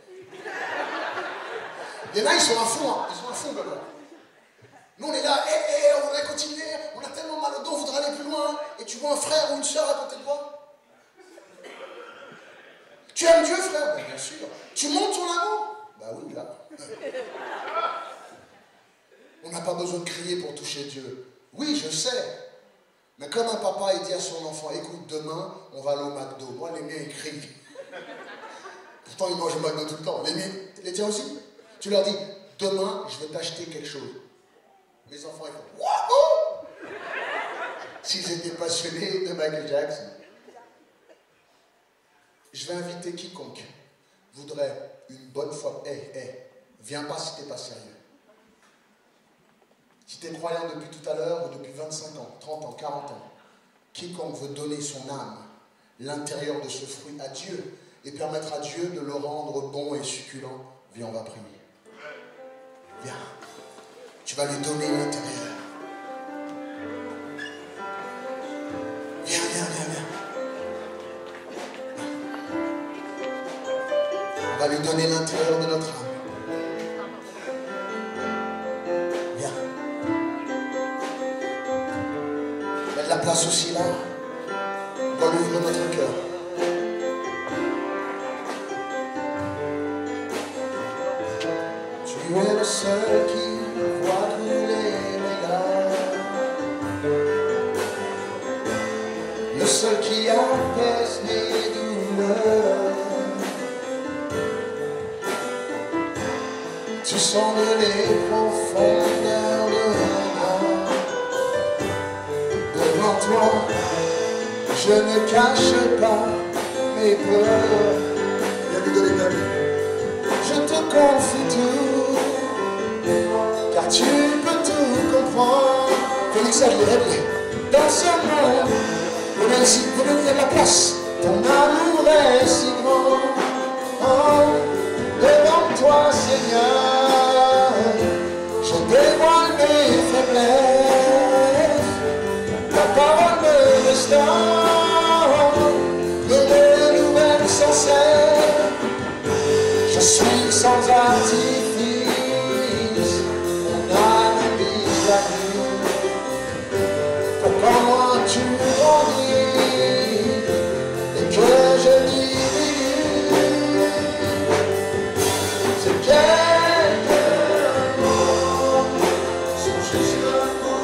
Il y en a, ils sont à fond, hein. Ils sont à fond, là. Nous, on est là, on voudrait continuer, on a tellement mal au dos, on voudrait aller plus loin. Et tu vois un frère ou une soeur à côté de toi? Tu aimes Dieu, frère? Ben, bien sûr. Tu montes ton amour? Bah oui, là. On n'a pas besoin de crier pour toucher Dieu. Oui, je sais. Mais comme un papa, il dit à son enfant, écoute, demain, on va aller au McDo. Moi, les miens, ils crient. Pourtant, ils mangent au McDo tout le temps. Les miens, les tiens aussi? Tu leur dis, demain, je vais t'acheter quelque chose. Mes enfants, ils font, wouhou! S'ils étaient passionnés de Michael Jackson. Je vais inviter quiconque voudrait une bonne foi. Viens pas si t'es pas sérieux. Si tu es croyant depuis tout à l'heure, ou depuis 25 ans, 30 ans, 40 ans, quiconque veut donner son âme, l'intérieur de ce fruit à Dieu, et permettre à Dieu de le rendre bon et succulent, viens, on va prier. Viens. Tu vas lui donner l'intérieur. Viens. On va lui donner l'intérieur de notre âme. La place aussi là, on va lui ouvrir notre cœur. Tu es le seul qui voit brûler mes larmes, le seul qui apaise mes douleurs. Tu sondes les profondeurs de toi, je ne cache pas mes peurs. Viens lui donner ta vie. Je te confie tout, car tu peux tout comprendre. Félix, aide-les. Dans ce monde, venez ici, venez de la place. Ton amour est si grand. Oh, devant toi, Seigneur, je dévoile mes faiblesses. Ta parole me restaure, me renouvelle sans cesse. Je suis sans artifice, mon âme vise la nuit. Pourquoi moi tu grandis et que je diminue? C'est quelques mots sont juste pour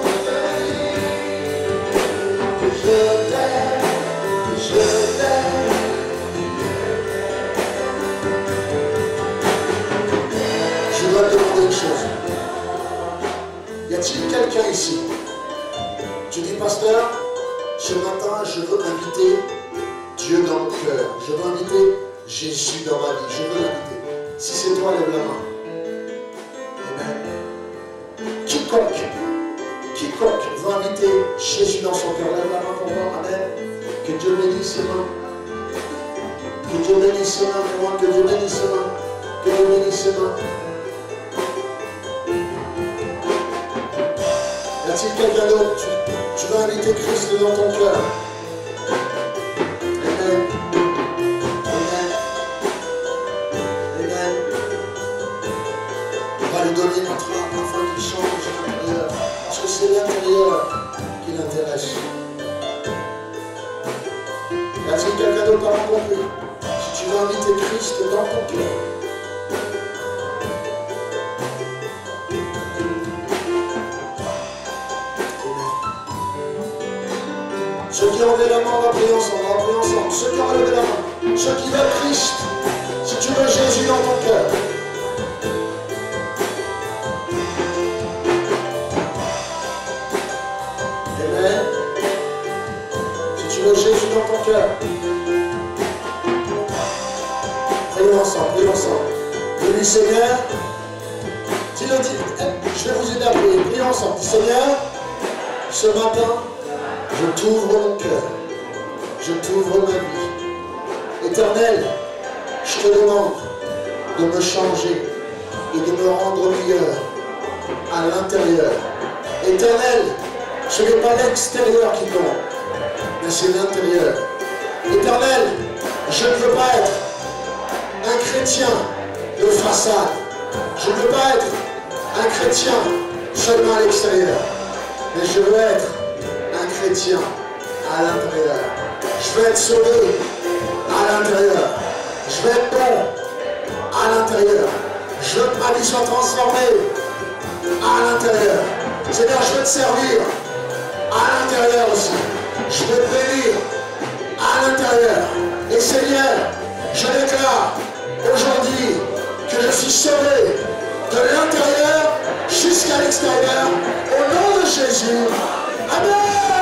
je t'aime. Je dois te demander une chose. Y a-t-il quelqu'un ici? Tu dis, pasteur, ce matin, je veux inviter Dieu dans le cœur. Je veux inviter Jésus dans ma vie. Je veux l'inviter. Si c'est toi, lève la main. Amen. Quiconque veut inviter Jésus dans son cœur, lève la main pour moi. Amen. Que Dieu bénisse ses mains. Que Dieu bénisse ses mains pour moi. Que Dieu bénisse ses mains. Que Dieu bénisse ses mains. Y a-t-il quelqu'un d'autre? Tu veux inviter Christ dans ton cœur? Amen. Amen. Amen. On va lui donner notre âme afin qu'il change l'intérieur. Parce que c'est l'intérieur qui Christ dans ton cœur. Ceux qui ont levé la main, on va prier ensemble, on va prier ensemble. Ceux qui ont levé la main, ceux qui veulent Christ, si tu veux Jésus dans ton cœur. Amen. Si tu veux Jésus dans ton cœur. Prions ensemble, prions ensemble. Dis-lui, Seigneur, dis-le, je vais vous aider à prier. Prions ensemble. Dis, Seigneur, ce matin, je t'ouvre mon cœur, je t'ouvre ma vie. Éternel, je te demande de me changer et de me rendre meilleur à l'intérieur. Éternel, ce n'est pas l'extérieur qui compte, mais c'est l'intérieur. Éternel, je ne veux pas être un chrétien de façade. Je ne veux pas être un chrétien seulement à l'extérieur, mais je veux être un chrétien à l'intérieur. Je veux être sauvé à l'intérieur. Je veux être bon à l'intérieur. Je veux que ma vie soit transformée à l'intérieur. Seigneur, je veux te servir à l'intérieur aussi. Je veux te bénir à l'intérieur. Et Seigneur, je déclare aujourd'hui que je suis sauvé de l'intérieur jusqu'à l'extérieur. Au nom de Jésus. Amen.